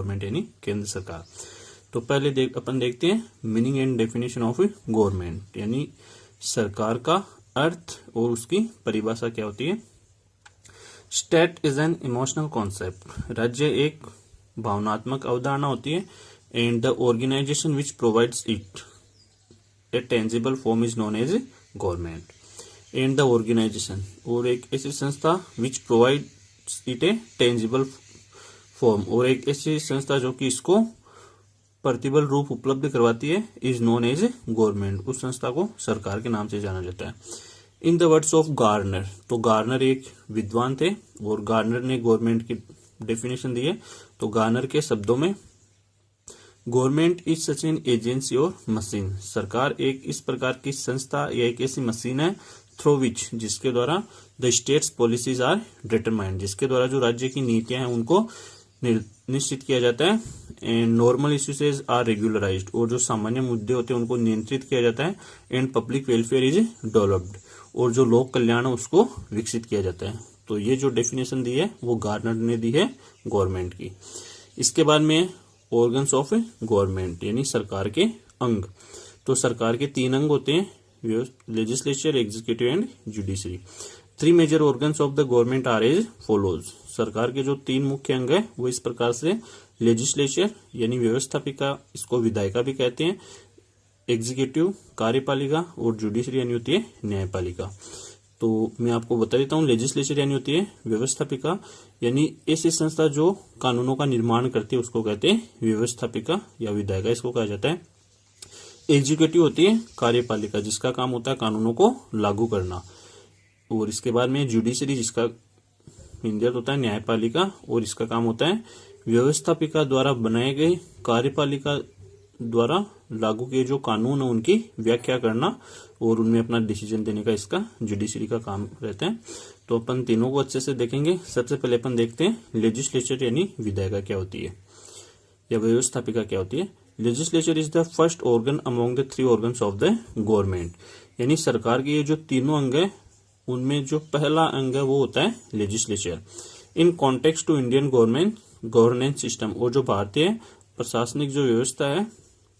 Government यानी केंद्र सरकार। तो पहले अपन देखते हैं meaning and definition of government यानी सरकार का अर्थ और उसकी परिभाषा क्या होती है। State is an emotional concept, राज्य एक भावनात्मक अवधारणा होती है। And the organisation which provides it a tangible form is known as government. And the organisation और एक ऐसी संस्था which provides it a tangible form और एक ऐसी संस्था जो कि इसको प्रतिबल रूप उपलब्ध करवाती है इज नोन एज गवर्नमेंट, उस संस्था को सरकार के नाम से जाना जाता है। In the words of Garner, तो गार्नर एक विद्वान थे और गार्नर ने गवर्नमेंट की डेफिनेशन दी है। तो गार्नर के शब्दों में government is such an agency और मशीन, सरकार एक इस प्रकार की संस्था या एक ऐसी मशीन है थ्रू विच जिसके द्वारा the states policies are determined, जिसके द्वारा जो राज्य की नीतियां हैं उनको निश्चित किया जाता है। And normal issues are regularised, और जो सामान्य मुद्दे होते हैं उनको नियंत्रित किया जाता है। And public welfare is developed, और जो लोक कल्याण है उसको विकसित किया जाता है। तो ये जो डेफिनेशन दी है वो गार्नर ने दी है गवर्नमेंट की। इसके बाद में ऑर्गन्स ऑफ गवर्नमेंट यानी सरकार के अंग। तो सरकार के 3 अंग होते हैं, legislature, executive and judiciary. 3 major organs of the government are as follows. सरकार के जो 3 मुख्य अंग है वो इस प्रकार से, लेजिस्लेचर यानी व्यवस्थापिका, इसको विधायिका भी कहते हैं, एग्जीक्यूटिव कार्यपालिका, और जुडिशरी यानी होती है न्यायपालिका। तो मैं आपको बता देता हूँ, लेजिस्लेचर यानी होती है व्यवस्थापिका, यानी ऐसी संस्था जो कानूनों का निर्माण करती है उसको कहते हैं व्यवस्थापिका या विधायिका, इसको कहा जाता है। एग्जीक्यूटिव होती है कार्यपालिका, जिसका काम होता है कानूनों को लागू करना। और इसके बाद में जुडिशरी, जिसका हिंदी अर्थ होता है न्यायपालिका, और इसका काम होता है व्यवस्थापिका द्वारा बनाए गए कार्यपालिका द्वारा लागू किए जो कानून है उनकी व्याख्या करना और उनमें अपना डिसीजन देने का इसका जुडिशरी का काम रहता है। तो अपन तीनों को अच्छे से देखेंगे। सबसे पहले अपन देखते हैं लेजिस्लेचर यानी विधायिका क्या होती है या व्यवस्थापिका क्या होती है। Legislature is the first organ among the 3 organs of the government, यानी सरकार के ये जो तीनों अंग है उनमें जो पहला अंग है वो होता है legislature. In context to Indian governance system, और जो भारतीय प्रशासनिक जो व्यवस्था है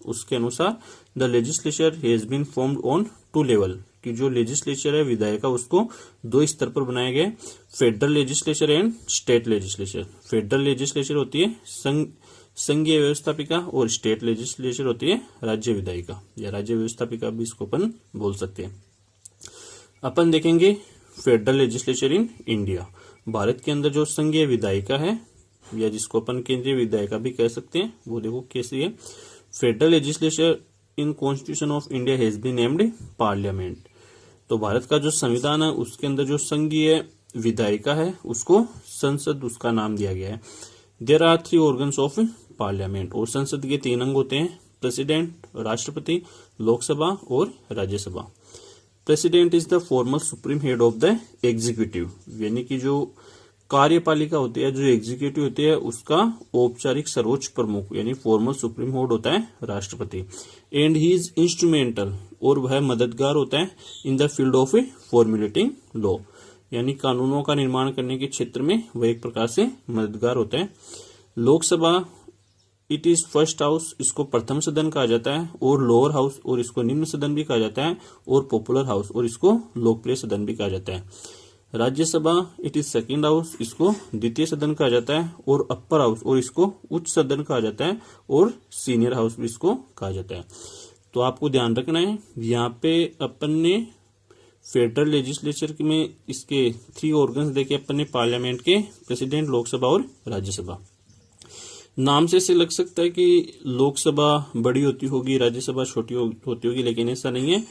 उसके अनुसार the legislature has been formed on 2 level, कि जो लेजिस्लेचर है विधायिका उसको 2 स्तर पर बनाया गया है, federal legislature and state legislature. Federal legislature होती है संघीय व्यवस्थापिका और स्टेट लेजिस्लेचर होती है राज्य विधायिका या राज्य व्यवस्थापिका भी इसको अपन बोल सकते हैं। अपन देखेंगे federal legislature in India. Bharat के अंदर जो संघीय विधायिका है या जिसको अपन केंद्रीय विधायिका भी कह सकते हैं वो देखो कैसी है। Federal legislature in constitution of India has been named parliament. तो भारत का जो संविधान है उसके अंदर जो संघीय विधायिका है उसको संसद उसका नाम दिया गया है। There are 3 organs of parliament, और संसद के 3 अंग होते हैं, प्रेसिडेंट राष्ट्रपति, लोकसभा और Rajya Sabha. President is the formal supreme head of the executive, यानी कि जो कार्यपालिका होती है, जो एग्जीक्यूटिव होती है उसका औपचारिक सर्वोच्च प्रमुख यानी फॉर्मल सुप्रीम हेड होता है राष्ट्रपति। एंड ही इज इंस्ट्रूमेंटल, और वह मददगार होता है in the field of formulating law, यानी कानूनों का निर्माण करने के क्षेत्र में वह एक प्रकार से मददगार होता है। Lok Sabha it is first house, इसको प्रथम सदन कहा जाता है, और लोअर हाउस और इसको निम्न सदन भी कहा जाता है, और पॉपुलर हाउस और इसको लोकप्रिय सदन भी कहा जाता है। Rajya Sabha it is second house, इसको द्वितीय सदन कहा जाता है, और अपर हाउस और इसको उच्च सदन कहा जाता है, और सीनियर हाउस भी इसको कहा जाता है। तो आपको ध्यान रखना है यहाँ पे अपन ने फेडरल लेजिस्लेचर में इसके 3 ऑर्गन्स देखे अपन ने, पार्लियामेंट के, प्रेसिडेंट, लोकसभा और राज्यसभा। नाम से ऐसे लग सकता है कि लोकसभा बड़ी होती होगी, राज्यसभा छोटी होती होगी, लेकिन ऐसा नहीं है।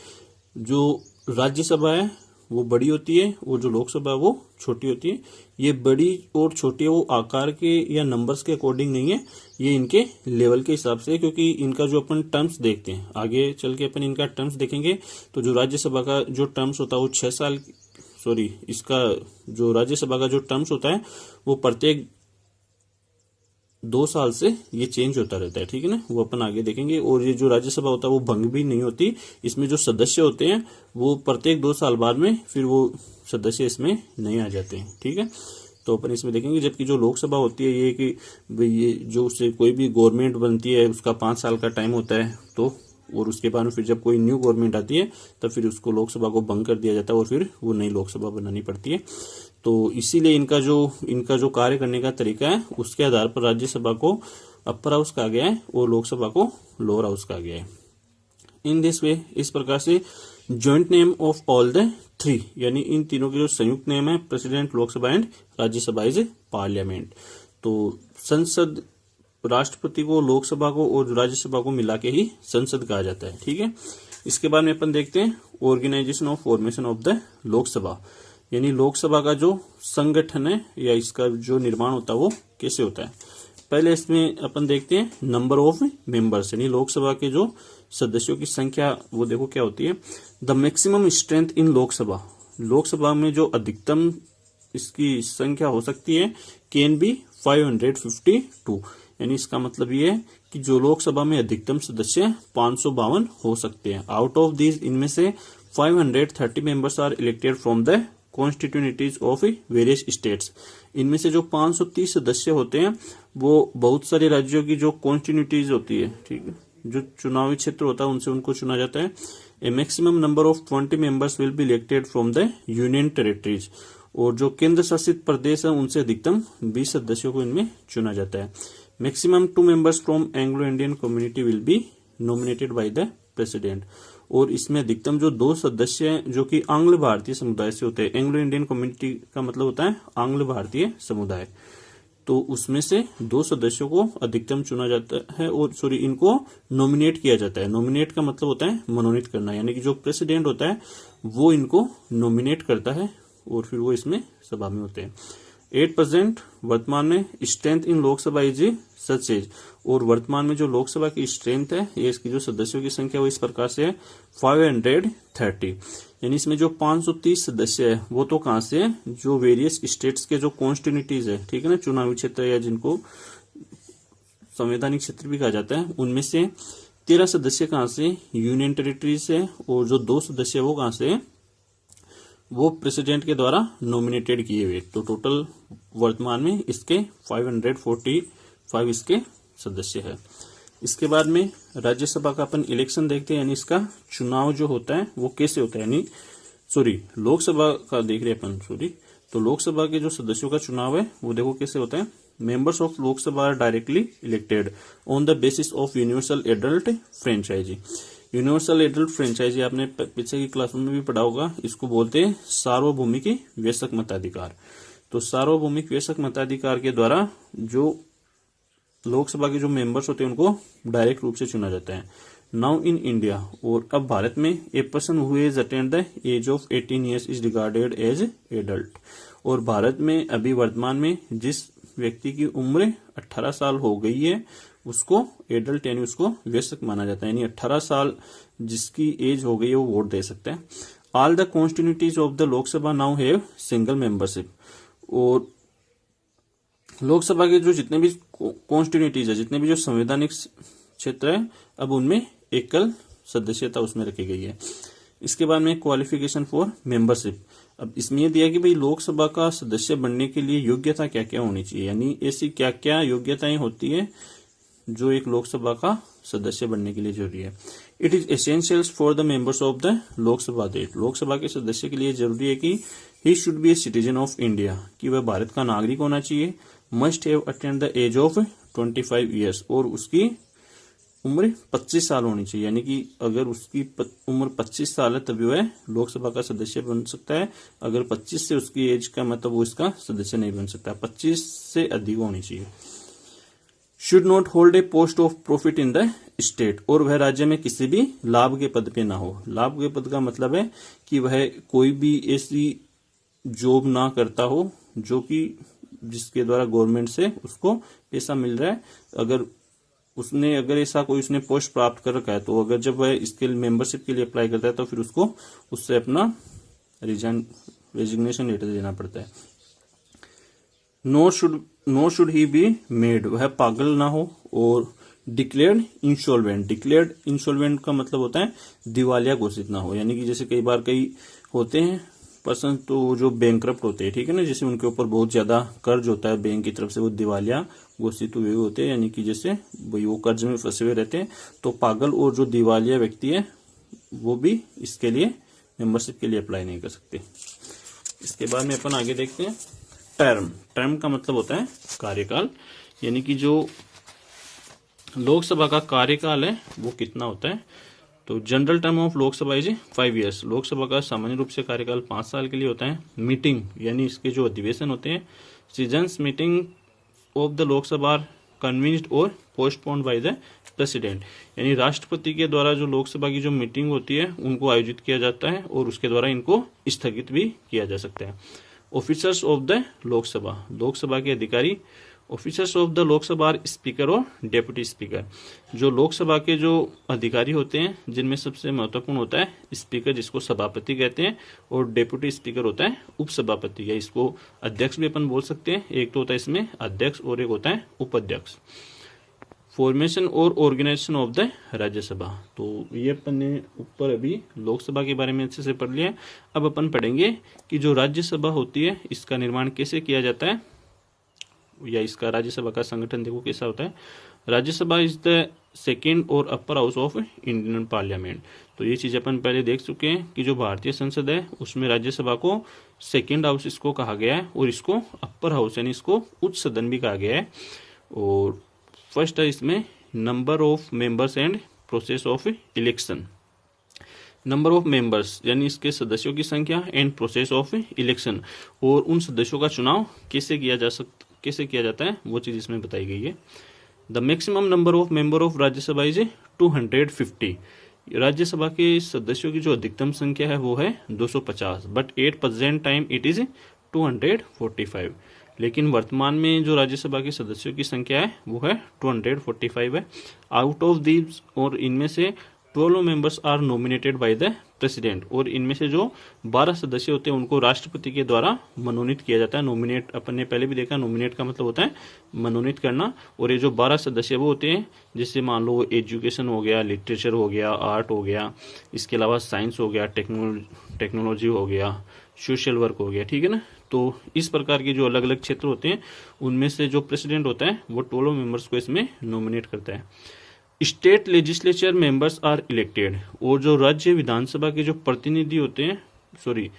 जो राज्यसभा है वो बड़ी होती है और जो लोकसभा है वो छोटी होती है। ये बड़ी और छोटी है वो आकार के या नंबर्स के अकॉर्डिंग नहीं है, ये इनके लेवल के हिसाब से, क्योंकि इनका जो अपन टर्म्स देखते हैं आगे चल के अपन इनका टर्म्स देखेंगे। तो जो राज्यसभा का जो टर्म्स होता है वो 6 साल, इसका जो राज्यसभा का जो टर्म्स होता है वो प्रत्येक 2 साल से ये चेंज होता रहता है, ठीक है ना, वो अपन आगे देखेंगे। और ये जो राज्यसभा होता है वो भंग भी नहीं होती, इसमें जो सदस्य होते हैं वो प्रत्येक 2 साल बाद में फिर वो सदस्य इसमें नहीं आ जाते हैं, ठीक है। तो तो अपन इसमें देखेंगे। जबकि जो लोकसभा होती है ये कि ये जो उससे कोई भी गवर्नमेंट बनती है उसका 5 साल का टाइम होता है, तो और उसके बाद में फिर जब कोई न्यू गवर्नमेंट आती है तब फिर उसको लोकसभा को भंग कर दिया जाता है और फिर वो नई लोकसभा बनानी पड़ती है। तो इसीलिए इनका जो कार्य करने का तरीका है उसके आधार पर राज्यसभा को अपर हाउस कहा गया है और लोकसभा को लोअर हाउस कहा गया है। इन दिस वे, इस प्रकार से joint name of all the three, यानी इन तीनों के जो संयुक्त नेम है president, Lok Sabha and Rajya Sabha is parliament. तो संसद, राष्ट्रपति को, लोकसभा को और राज्यसभा को मिला के ही संसद कहा जाता है। ठीक है, इसके बाद में अपन देखते हैं organisation of formation of the Lok Sabha, यानी लोकसभा का जो संगठन है या इसका जो निर्माण होता है वो कैसे होता है। पहले इसमें अपन देखते हैं नंबर ऑफ मेंबर्स, यानी लोकसभा के जो सदस्यों की संख्या वो देखो क्या होती है। The maximum strength in Lok Sabha, Lok Sabha में जो अधिकतम इसकी संख्या हो सकती है कैन बी 552, यानी इसका मतलब ये है कि जो लोकसभा में अधिकतम सदस्य 552 हो सकते हैं। आउट ऑफ दीज, इनमें से 530 members are elected from the constituencies of various states, इनमें से जो 530 सदस्य होते हैं वो बहुत सारे राज्यों की जो कॉन्स्टिट्यूनिटीज होती है, ठीक है, जो चुनावी क्षेत्र होता है उनसे उनको चुना जाता है। A maximum number of 20 members will be elected from the union territories, और जो केंद्र शासित प्रदेश है उनसे अधिकतम 20 सदस्यों को इनमें चुना जाता है। Maximum 2 members from Anglo Indian community will be nominated by the president, और इसमें अधिकतम जो 2 सदस्य हैं जो कि आंग्ल भारतीय समुदाय से होते हैं। एंग्लो इंडियन कम्युनिटी का मतलब होता है आंग्ल भारतीय समुदाय, तो उसमें से 2 सदस्यों को अधिकतम चुना जाता है और इनको नॉमिनेट किया जाता है। नॉमिनेट का मतलब होता है मनोनीत करना, यानी कि जो प्रेसिडेंट होता है वो इनको नॉमिनेट करता है और फिर वो इसमें सभा में होते हैं। 8% वर्तमान में strength in Lok Sabha is such as, और वर्तमान में जो लोकसभा की स्ट्रेंथ है ये इसकी जो सदस्यों की संख्या वो इस प्रकार से है 530, यानी इसमें जो 530 सदस्य है वो तो कहां से है, जो वेरियस स्टेट्स के जो कॉन्स्टिट्यूनिटीज है, ठीक है ना, चुनावी क्षेत्र या जिनको संवैधानिक क्षेत्र भी कहा जाता है, उनमें से 13 सदस्य कहां से, यूनियन टेरिटरीज से, और जो 2 सदस्य वो कहां से, वो प्रेसिडेंट के द्वारा नॉमिनेटेड किए हुए। तो टोटल वर्तमान में इसके 545 इसके सदस्य है। इसके बाद में राज्यसभा का अपन इलेक्शन देखते हैं, यानी इसका चुनाव जो होता है वो कैसे होता है, यानी लोकसभा का देख रहे अपन तो लोकसभा के जो सदस्यों का चुनाव है वो देखो कैसे होता है। Members of Lok Sabha are directly elected on the basis of universal adult franchise. Universal adult franchise आपने पीछे की क्लास में भी पढ़ा होगा, इसको बोलते हैं सार्वभौमिक वयस्क मताधिकार। तो सार्वभौमिक वयस्क मताधिकार के द्वारा जो लोकसभा के जो मेंबर्स होते हैं उनको डायरेक्ट रूप से चुना जाता है। नाउ इन इंडिया, और अब भारत में a person who is attend the age of 18 years is regarded as adult, और भारत में अभी वर्तमान में जिस व्यक्ति की उम्र 18 साल हो गई है उसको एडल्ट यानी उसको वयस्क माना जाता है, यानी 18 साल जिसकी एज हो गई है वो वोट दे सकता है। All the constituencies of the Lok Sabha now have single membership, और लोकसभा के जो जितने भी कॉन्स्टिट्यूनिटीज है, जितने भी जो संवैधानिक क्षेत्र है, अब उनमें एकल सदस्यता उसमें रखी गई है। इसके बाद में क्वालिफिकेशन फॉर मेंबरशिप, अब इसमें यह दिया कि भाई लोकसभा का सदस्य बनने के लिए योग्यता क्या क्या होनी चाहिए, यानी ऐसी क्या क्या योग्यताएं होती है जो एक लोकसभा का सदस्य बनने के लिए जरूरी है। It is essentials for the members of the Lok Sabha that, Lok Sabha के सदस्य के लिए जरूरी है कि he should be a citizen of India, कि वह भारत का नागरिक होना चाहिए। Must have attend the age of 25 years, और उसकी उम्र 25 साल होनी चाहिए, यानी कि अगर उसकी उम्र 25 साल है तभी वह लोकसभा का सदस्य बन सकता है। अगर 25 से उसकी एज का मतलब वो इसका सदस्य नहीं बन सकता, 25 से अधिक होनी चाहिए। Should not hold a post of profit in the state, और वह राज्य में किसी भी लाभ के पद पे ना हो। लाभ के पद का मतलब है कि वह कोई भी ऐसी जॉब ना करता हो जो कि जिसके द्वारा गवर्नमेंट से उसको पैसा मिल रहा है। अगर ऐसा कोई उसने पोस्ट प्राप्त कर रखा है तो अगर जब वह इसके मेंबरशिप के लिए अप्लाई करता है तो फिर उसको उससे अपना रेजिग्नेशन लेटर देना पड़ता है। No should he be mad, वह पागल ना हो। और डिक्लेयर्ड इंसॉल्वेंट का मतलब होता है दिवालिया घोषित ना हो, यानी कि जैसे कई बार कई होते हैं पर्सन तो जो बैंकरप्ट होते हैं, ठीक है ना, जैसे उनके ऊपर बहुत ज्यादा कर्ज होता है बैंक की तरफ से, वो दिवालिया घोषित हुए होते हैं, यानी कि जैसे भाई वो कर्ज में फंसे हुए रहते हैं, तो पागल और जो दिवालिया व्यक्ति है वो भी इसके लिए मेंबरशिप के लिए अप्लाई नहीं कर सकते। इसके बाद में अपन आगे देखते हैं टर्म का मतलब होता है कार्यकाल, यानी कि जो लोकसभा का कार्यकाल है वो कितना होता है। तो general term of Lok Sabha is 5 years. Lok Sabha का सामान्य रूप से कार्यकाल 5 साल के लिए होता है। मीटिंग यानी इसके जो अधिवेशन होते हैं, sessions meeting of the Lok Sabha are convened और पोस्टपोन्ड बाय द प्रेसिडेंट, यानी राष्ट्रपति के द्वारा जो लोकसभा की जो मीटिंग होती है उनको आयोजित किया जाता है और उसके द्वारा इनको स्थगित भी किया जा सकता है। Officers of the Lok Sabha, Lok Sabha के अधिकारी। Officers of the Lok Sabha are speaker और डेप्यूटी स्पीकर। जो लोकसभा के जो अधिकारी होते हैं जिनमें सबसे महत्वपूर्ण होता है स्पीकर, जिसको सभापति कहते हैं, और डेप्यूटी स्पीकर होता है उपसभापति, या इसको अध्यक्ष भी अपन बोल सकते हैं। एक तो होता है इसमें अध्यक्ष और एक होता है उपाध्यक्ष। फॉर्मेशन और ऑर्गेनाइजेशन ऑफ द राज्यसभा, तो ये अपन ने ऊपर अभी लोकसभा के बारे में अच्छे से पढ़ लिया। अब अपन पढ़ेंगे कि जो राज्यसभा होती है इसका निर्माण कैसे किया जाता है, या इसका राज्यसभा का संगठन देखो कैसा होता है। राज्यसभा इज द सेकेंड और upper house of Indian parliament. तो ये चीज अपन पहले देख चुके हैं कि जो भारतीय संसद है उसमें राज्यसभा को सेकेंड हाउस इसको कहा गया है, और इसको अपर हाउस यानी इसको उच्च सदन भी कहा गया है। और फर्स्ट है इसमें number of members and process of election. Number of members यानी इसके सदस्यों की संख्या, एंड प्रोसेस ऑफ इलेक्शन, और उन सदस्यों का चुनाव कैसे किया जाता है वो चीज इसमें बताई गई है। The maximum number of member of Rajya Sabha is 250। Rajya Sabha के सदस्यों की जो अधिकतम संख्या है वो है 250, but at present time it is 245। लेकिन वर्तमान में जो राज्यसभा के सदस्यों की संख्या है वो है 245 है। आउट ऑफ दीज, और इनमें से 12 members are nominated by the president, और इनमें से जो 12 सदस्य होते हैं उनको राष्ट्रपति के द्वारा मनोनीत किया जाता है। नॉमिनेट अपन ने पहले भी देखा, नॉमिनेट का मतलब होता है मनोनीत करना। और ये जो 12 सदस्य वो होते हैं, जैसे मान लो एजुकेशन हो गया, लिटरेचर हो गया, आर्ट हो गया, इसके अलावा साइंस हो गया, टेक्नोलॉजी हो गया, सोशल वर्क हो गया, ठीक है ना। तो इस प्रकार के जो अलग अलग क्षेत्र होते हैं उनमें से जो प्रेसिडेंट होता है वो 12 मेंबर्स को इसमें नॉमिनेट करता है। State legislature members are elected, और जो राज्य विधानसभा के जो प्रतिनिधि होते हैं,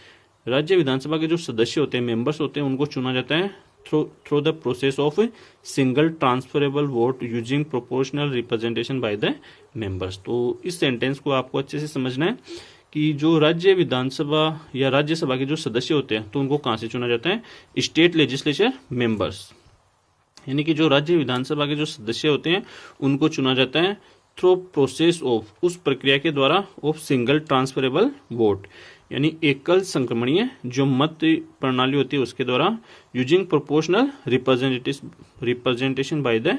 राज्य विधानसभा के जो सदस्य होते हैं, मेंबर्स होते हैं, उनको चुना जाता है through the process of single transferable vote using proportional representation by the members. तो इस सेंटेंस को आपको अच्छे से समझना है कि जो राज्य विधानसभा या राज्यसभा के जो सदस्य होते हैं तो उनको कहां से चुना जाता है, स्टेट लेजिस्लेचर मेंबर्स, यानी कि जो राज्य विधानसभा के जो सदस्य होते हैं उनको चुना जाता है थ्रू प्रोसेस ऑफ, उस प्रक्रिया के द्वारा, ऑफ सिंगल ट्रांसफरेबल वोट, यानी एकल संक्रमणीय जो मत प्रणाली होती है उसके द्वारा, using proportional representation by the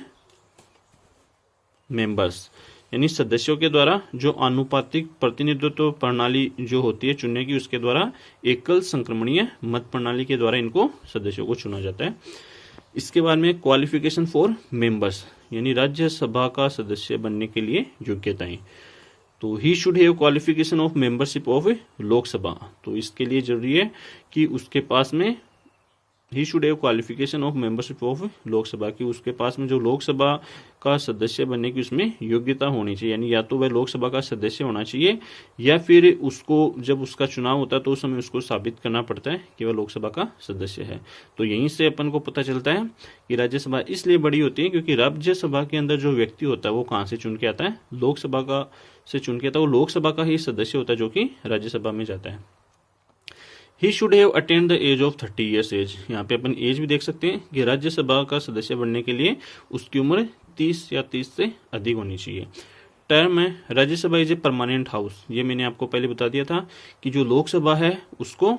members, यानी सदस्यों के द्वारा जो आनुपातिक प्रतिनिधित्व प्रणाली जो होती है चुनने की, उसके द्वारा एकल संक्रमणीय मत प्रणाली के द्वारा इनको सदस्यों को चुना जाता है। इसके बाद में क्वालिफिकेशन फॉर मेंबर्स, यानी राज्यसभा का सदस्य बनने के लिए योग्यताएं। तो ही should have qualification of membership of Lok Sabha, तो इसके लिए जरूरी है कि उसके पास में ही should have qualification of membership of Lok Sabha, की उसके पास में जो लोकसभा का सदस्य बनने की उसमें योग्यता होनी चाहिए, यानी या तो वह लोकसभा का सदस्य होना चाहिए या फिर उसको जब उसका चुनाव होता है तो उस समय उसको साबित करना पड़ता है कि वह लोकसभा का सदस्य है। तो यहीं से अपन को पता चलता है कि राज्यसभा इसलिए बड़ी होती है क्योंकि राज्यसभा के अंदर जो व्यक्ति होता है वो कहाँ से चुन के आता है, लोकसभा का से चुन के आता है, वो लोकसभा का ही सदस्य होता है जो कि राज्यसभा में जाता है। He should have attend the age of 30 years age, यहाँ पे अपन एज भी देख सकते हैं कि राज्यसभा का सदस्य बनने के लिए उसकी उम्र 30 या 30 से अधिक होनी चाहिए। टर्म है Rajya Sabha is a permanent house, ये मैंने आपको पहले बता दिया था कि जो लोकसभा है उसको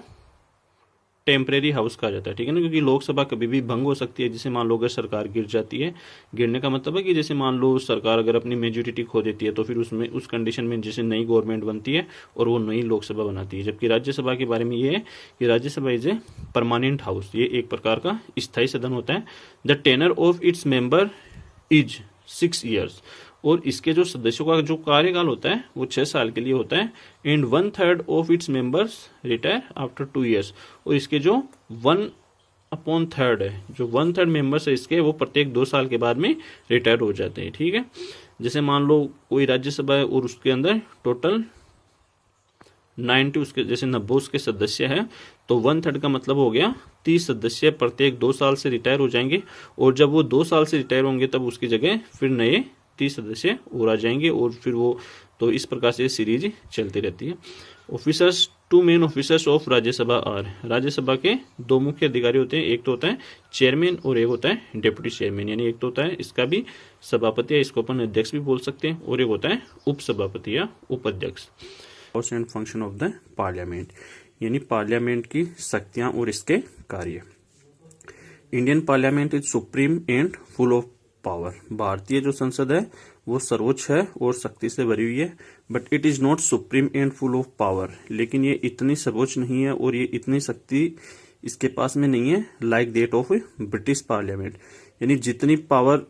टेम्परेरी हाउस कहा जाता है, ठीक है ना, क्योंकि लोकसभा कभी भी भंग हो सकती है। जैसे मान लो अगर सरकार गिर जाती है, गिरने का मतलब है कि जैसे मान लो सरकार अगर अपनी मेजोरिटी खो देती है तो फिर उसमें उस कंडीशन में जैसे नई गवर्नमेंट बनती है और वो नई लोकसभा बनाती है। जबकि राज्यसभा के बारे में ये है कि Rajya Sabha is a permanent house, ये एक प्रकार का स्थायी सदन होता है। The tenure of its member is 6 years, और इसके जो सदस्यों का जो कार्यकाल होता है वो 6 साल के लिए होता है। And 1/3 of its members retire after 2 years। और इसके जो 1/3 है, जो 1/3 मेंबर्स है इसके, वो प्रत्येक 2 साल के बाद में रिटायर हो जाते हैं। ठीक है, जैसे मान लो कोई राज्यसभा है और उसके अंदर टोटल 90 उसके जैसे 90 उसके सदस्य है, तो 1/3 का मतलब हो गया 30 सदस्य प्रत्येक 2 साल से रिटायर हो जाएंगे। और जब वो 2 साल से रिटायर होंगे तब उसकी जगह फिर नए 30 सदस्य और आ जाएंगे, और फिर वो, तो इस प्रकार से सीरीज चलती रहती है। Officers, 2 main officers of Rajya Sabha are, Rajya Sabha के 2 मुख्य अधिकारी होते हैं। एक तो होता है चेयरमैन और एक होता है डेप्यूटी चेयरमैन, यानी एक तो होता है इसका भी सभापति या इसको अपन अध्यक्ष भी बोल सकते हैं, और एक होता है उप सभापति या उपाध्यक्ष। Powers and function of the parliament, यानी पार्लियामेंट की शक्तियां और इसके कार्य। Indian parliament is supreme and full of power, भारतीय जो संसद है वो सर्वोच्च है और शक्ति से भरी हुई है। But it is not supreme and full of power, लेकिन ये इतनी सर्वोच्च नहीं है और ये इतनी शक्ति इसके पास में नहीं है like that of British parliament, यानी जितनी पावर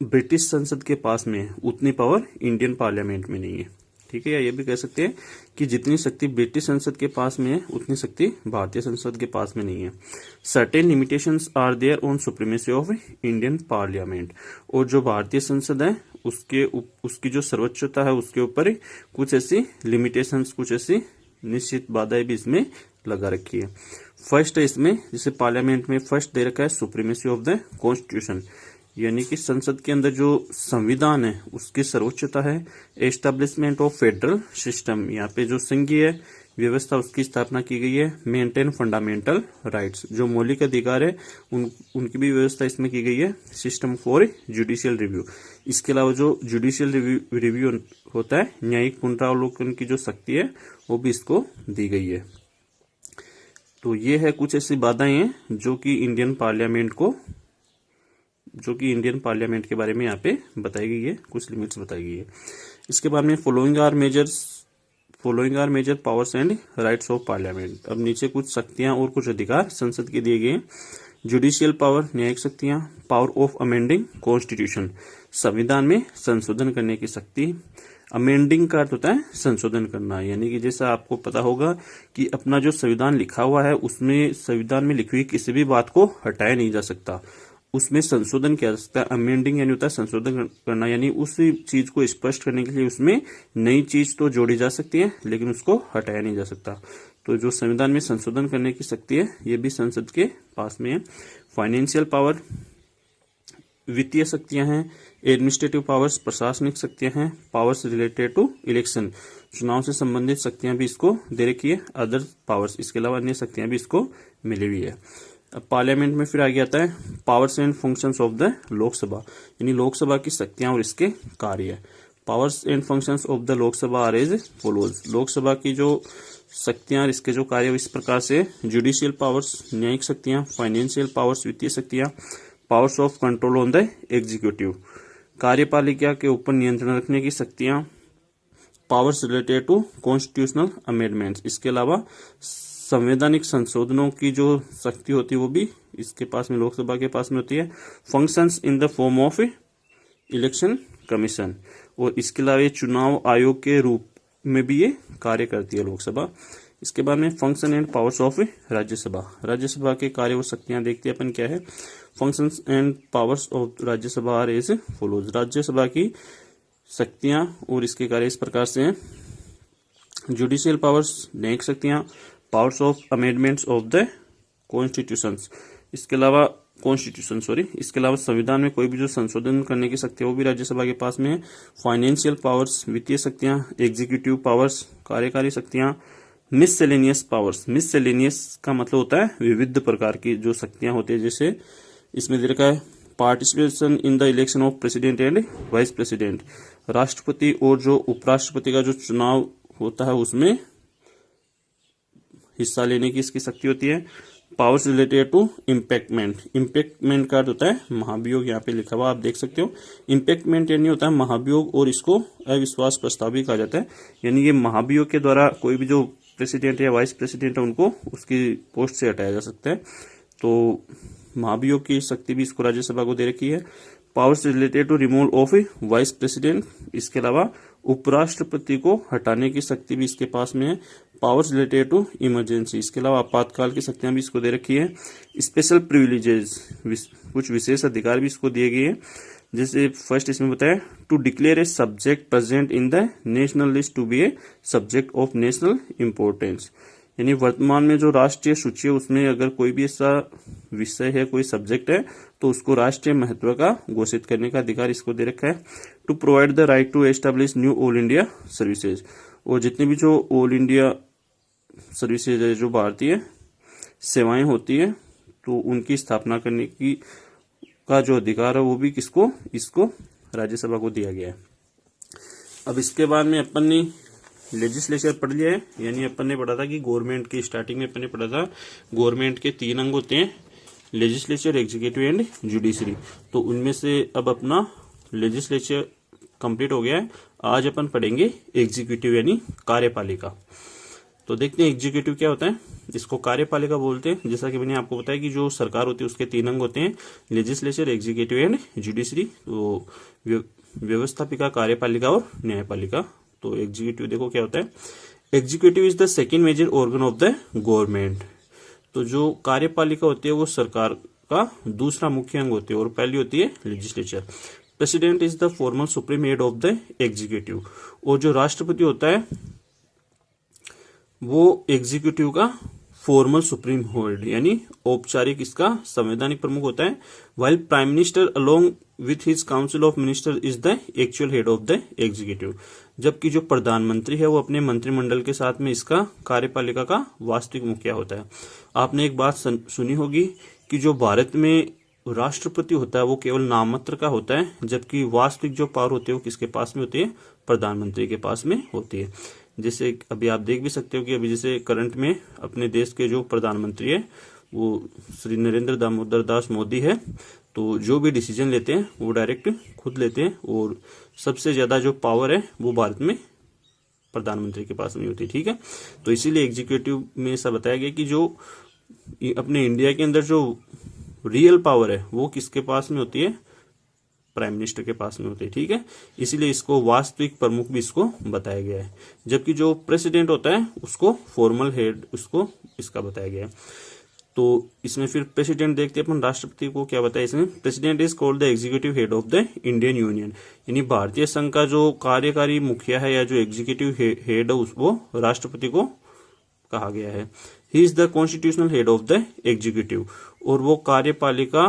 ब्रिटिश संसद के पास में है उतनी पावर इंडियन पार्लियामेंट में नहीं है। ठीक है, या ये भी कह सकते हैं कि जितनी शक्ति ब्रिटिश संसद के पास में है उतनी शक्ति भारतीय संसद के पास में नहीं है। Certain limitations are there on supremacy of Indian parliament, और जो भारतीय संसद है उसकी जो सर्वोच्चता है उसके ऊपर कुछ ऐसी लिमिटेशंस, कुछ ऐसी निश्चित बाधाएं भी इसमें लगा रखी है। फर्स्ट है इसमें, जैसे पार्लियामेंट में फर्स्ट दे रखा है सुप्रीमेसी ऑफ द कॉन्स्टिट्यूशन, यानी कि संसद के अंदर जो संविधान है उसकी सर्वोच्चता है। एस्टेब्लिशमेंट ऑफ फेडरल सिस्टम, यहाँ पे जो संघीय व्यवस्था उसकी स्थापना की गई है। मेंटेन फंडामेंटल राइट्स, जो मौलिक अधिकार है उनकी भी व्यवस्था इसमें की गई है। सिस्टम फॉर जुडिशियल रिव्यू, इसके अलावा जो जुडिशियल रिव्यू होता है, न्यायिक पुनरावलोकन की जो शक्ति है वो भी इसको दी गई है। तो ये है कुछ ऐसी बाधाएं हैं जो कि इंडियन पार्लियामेंट के बारे में यहाँ पे बताई गई है, कुछ लिमिट्स बताई गई है। इसके बाद में following are major powers and rights of parliament. अब नीचे कुछ शक्तियां और कुछ अधिकार संसद के दिए गए हैं। जुडिशियल पावर, न्यायिक शक्तियां। पावर ऑफ अमेंडिंग कॉन्स्टिट्यूशन, संविधान में संशोधन करने की शक्ति। अमेंडिंग का अर्थ होता है संशोधन करना, यानी कि जैसा आपको पता होगा कि अपना जो संविधान लिखा हुआ है उसमें संविधान में लिखी हुई किसी भी बात को हटाया नहीं जा सकता, उसमें संशोधन किया जा सकता है। अमेंडिंग यानी होता है संशोधन करना, यानी उस चीज को स्पष्ट करने के लिए उसमें नई चीज तो जोड़ी जा सकती है लेकिन उसको हटाया नहीं जा सकता। तो जो संविधान में संशोधन करने की शक्ति है ये भी संसद के पास में है। फाइनेंशियल पावर, वित्तीय शक्तियां हैं। एडमिनिस्ट्रेटिव पावर्स, प्रशासनिक शक्तियां हैं। पावर्स रिलेटेड टू इलेक्शन, चुनाव से संबंधित शक्तियां भी इसको दे रखी है। अदर पावर्स, इसके अलावा अन्य शक्तियां भी इसको मिली हुई है। पार्लियामेंट में फिर आगे आता है powers and functions of the Lok Sabha, यानी लोकसभा की शक्तियां और इसके कार्य। Powers and functions of the Lok Sabha are as follows, Lok Sabha की जो शक्तियां और इसके जो कार्य इस प्रकार से। जुडिशियल पावर्स, न्यायिक शक्तियां। फाइनेंशियल पावर्स, वित्तीय शक्तियां। Powers of control on the executive, कार्यपालिका के ऊपर नियंत्रण रखने की शक्तियां। Powers related to constitutional amendments, इसके अलावा संवैधानिक संशोधनों की जो शक्ति होती है वो भी इसके पास में, लोकसभा के पास में होती है। Functions in the form of election commission, और इसके अलावा ये चुनाव आयोग के रूप में भी ये कार्य करती है लोकसभा। इसके बाद में function and powers of Rajya Sabha, Rajya Sabha के कार्य और शक्तियां देखते हैं अपन क्या है। Functions and powers of Rajya Sabha are as follows, Rajya Sabha की शक्तियां और इसके कार्य इस प्रकार से हैं। जुडिशियल पावर्स, न्यायिक शक्तियां। Powers of amendments of the constitutions, इसके अलावा इसके अलावा संविधान में कोई भी जो संशोधन करने की शक्ति है वो भी राज्यसभा के पास में है। फाइनेंशियल पावर्स, वित्तीय शक्तियां। एग्जीक्यूटिव पावर्स, कार्यकारी शक्तियां। मिससेलेनियस पावर्स, मिससेलेनियस का मतलब होता है विविध प्रकार की जो शक्तियां होती है, जैसे इसमें दे रखा है participation in the election of president and vice president, राष्ट्रपति और जो उपराष्ट्रपति का जो चुनाव होता है उसमें हिस्सा लेने की इसकी शक्ति होती है। पावर्स रिलेटेड टू इम्पैक्टमेंट, इम्पैक्टमेंट का अर्थ होता है महाभियोग, यहाँ पे लिखा हुआ आप देख सकते हो। इम्पैक्टमेंट यानी होता है महाभियोग, और इसको अविश्वास प्रस्ताव भी कहा जाता है, यानी ये महाभियोग के द्वारा कोई भी जो प्रेसिडेंट या वाइस प्रेसिडेंट है उनको उसकी पोस्ट से हटाया जा सकता है। तो महाभियोग की शक्ति भी इसको राज्यसभा को दे रखी है। Powers related to removal of vice president, इसके अलावा उपराष्ट्रपति को हटाने की शक्ति भी इसके पास में है। पावर्स रिलेटेड टू इमरजेंसी, इसके अलावा आपातकाल की शक्तियां भी इसको दे रखी है। स्पेशल प्रिविलेजेस, कुछ विशेष अधिकार भी इसको दिए गए हैं। जैसे फर्स्ट इसमें बताया to declare a subject present in the national list to be a subject of national importance, यानी वर्तमान में जो राष्ट्रीय सूची है उसमें अगर कोई भी ऐसा विषय है, कोई सब्जेक्ट है, तो उसको राष्ट्रीय महत्व का घोषित करने का अधिकार इसको दे रखा है। To provide the right to establish new all India services, और जितने भी जो ऑल इंडिया सर्विसेज है, जो भारतीय सेवाएं होती है, तो उनकी स्थापना करने की का जो अधिकार है वो भी किसको, इसको राज्यसभा को दिया गया है। अब इसके बाद में अपन ने लेजिस्लेचर पढ़ लिया है, यानी अपन ने पढ़ा था कि गवर्नमेंट की स्टार्टिंग में अपन ने पढ़ा था गवर्नमेंट के 3 अंग होते हैं, लेजिस्लेचर, एग्जीक्यूटिव एंड जुडिशरी। तो उनमें से अब अपना लेजिस्लेचर कंप्लीट हो गया है। आज अपन पढ़ेंगे एग्जीक्यूटिव यानी कार्यपालिका। तो देखते हैं एग्जीक्यूटिव क्या होता है। इसको कार्यपालिका बोलते हैं। जैसा कि मैंने आपको बताया कि जो सरकार होती है उसके 3 अंग होते हैं, लेजिस्लेचर, एग्जीक्यूटिव एंड जुडिशरी। तो व्यवस्थापिका, कार्यपालिका और न्यायपालिका। तो एग्जीक्यूटिव देखो क्या होता है। Executive is the second major organ of the government. तो जो कार्यपालिका होती है वो सरकार का दूसरा मुख्य अंग होती है, और पहली होती है legislature. President is the formal supreme head of the executive, और जो राष्ट्रपति होता है वो एग्जीक्यूटिव का फॉर्मल सुप्रीम हेड यानी औपचारिक इसका संवैधानिक प्रमुख होता है। While prime minister along with his council of minister is the actual head of the executive, जबकि जो प्रधानमंत्री है वो अपने मंत्रिमंडल के साथ में इसका कार्यपालिका का वास्तविक मुखिया होता है। आपने एक बात सुनी होगी कि जो भारत में राष्ट्रपति होता है वो केवल नाममात्र का होता है, जबकि वास्तविक जो पावर होती है वो किसके पास में होती है, प्रधानमंत्री के पास में होती है। जैसे अभी आप देख भी सकते हो कि अभी जैसे करंट में अपने देश के जो प्रधानमंत्री है वो श्री नरेंद्र दामोदर दास मोदी है। तो जो भी डिसीजन लेते हैं वो डायरेक्ट खुद लेते हैं, और सबसे ज्यादा जो पावर है वो भारत में प्रधानमंत्री के पास में होती है। ठीक है, तो इसीलिए एग्जीक्यूटिव में ऐसा बताया गया कि जो अपने इंडिया के अंदर जो रियल पावर है वो किसके पास में होती है, प्राइम मिनिस्टर के पास में होती है। ठीक है, इसीलिए इसको वास्तविक प्रमुख भी इसको बताया गया है, जबकि जो प्रेसिडेंट होता है उसको फॉर्मल हेड उसको इसका बताया गया है। तो इसमें फिर प्रेसिडेंट देखते हैं अपन, राष्ट्रपति को क्या बताया इसमें। President is called the executive head of the Indian union, यानी भारतीय संघ का जो कार्यकारी मुखिया है या जो एग्जीक्यूटिव हेड है वो राष्ट्रपति को कहा गया है। He is the constitutional head of the executive, और वो कार्यपालिका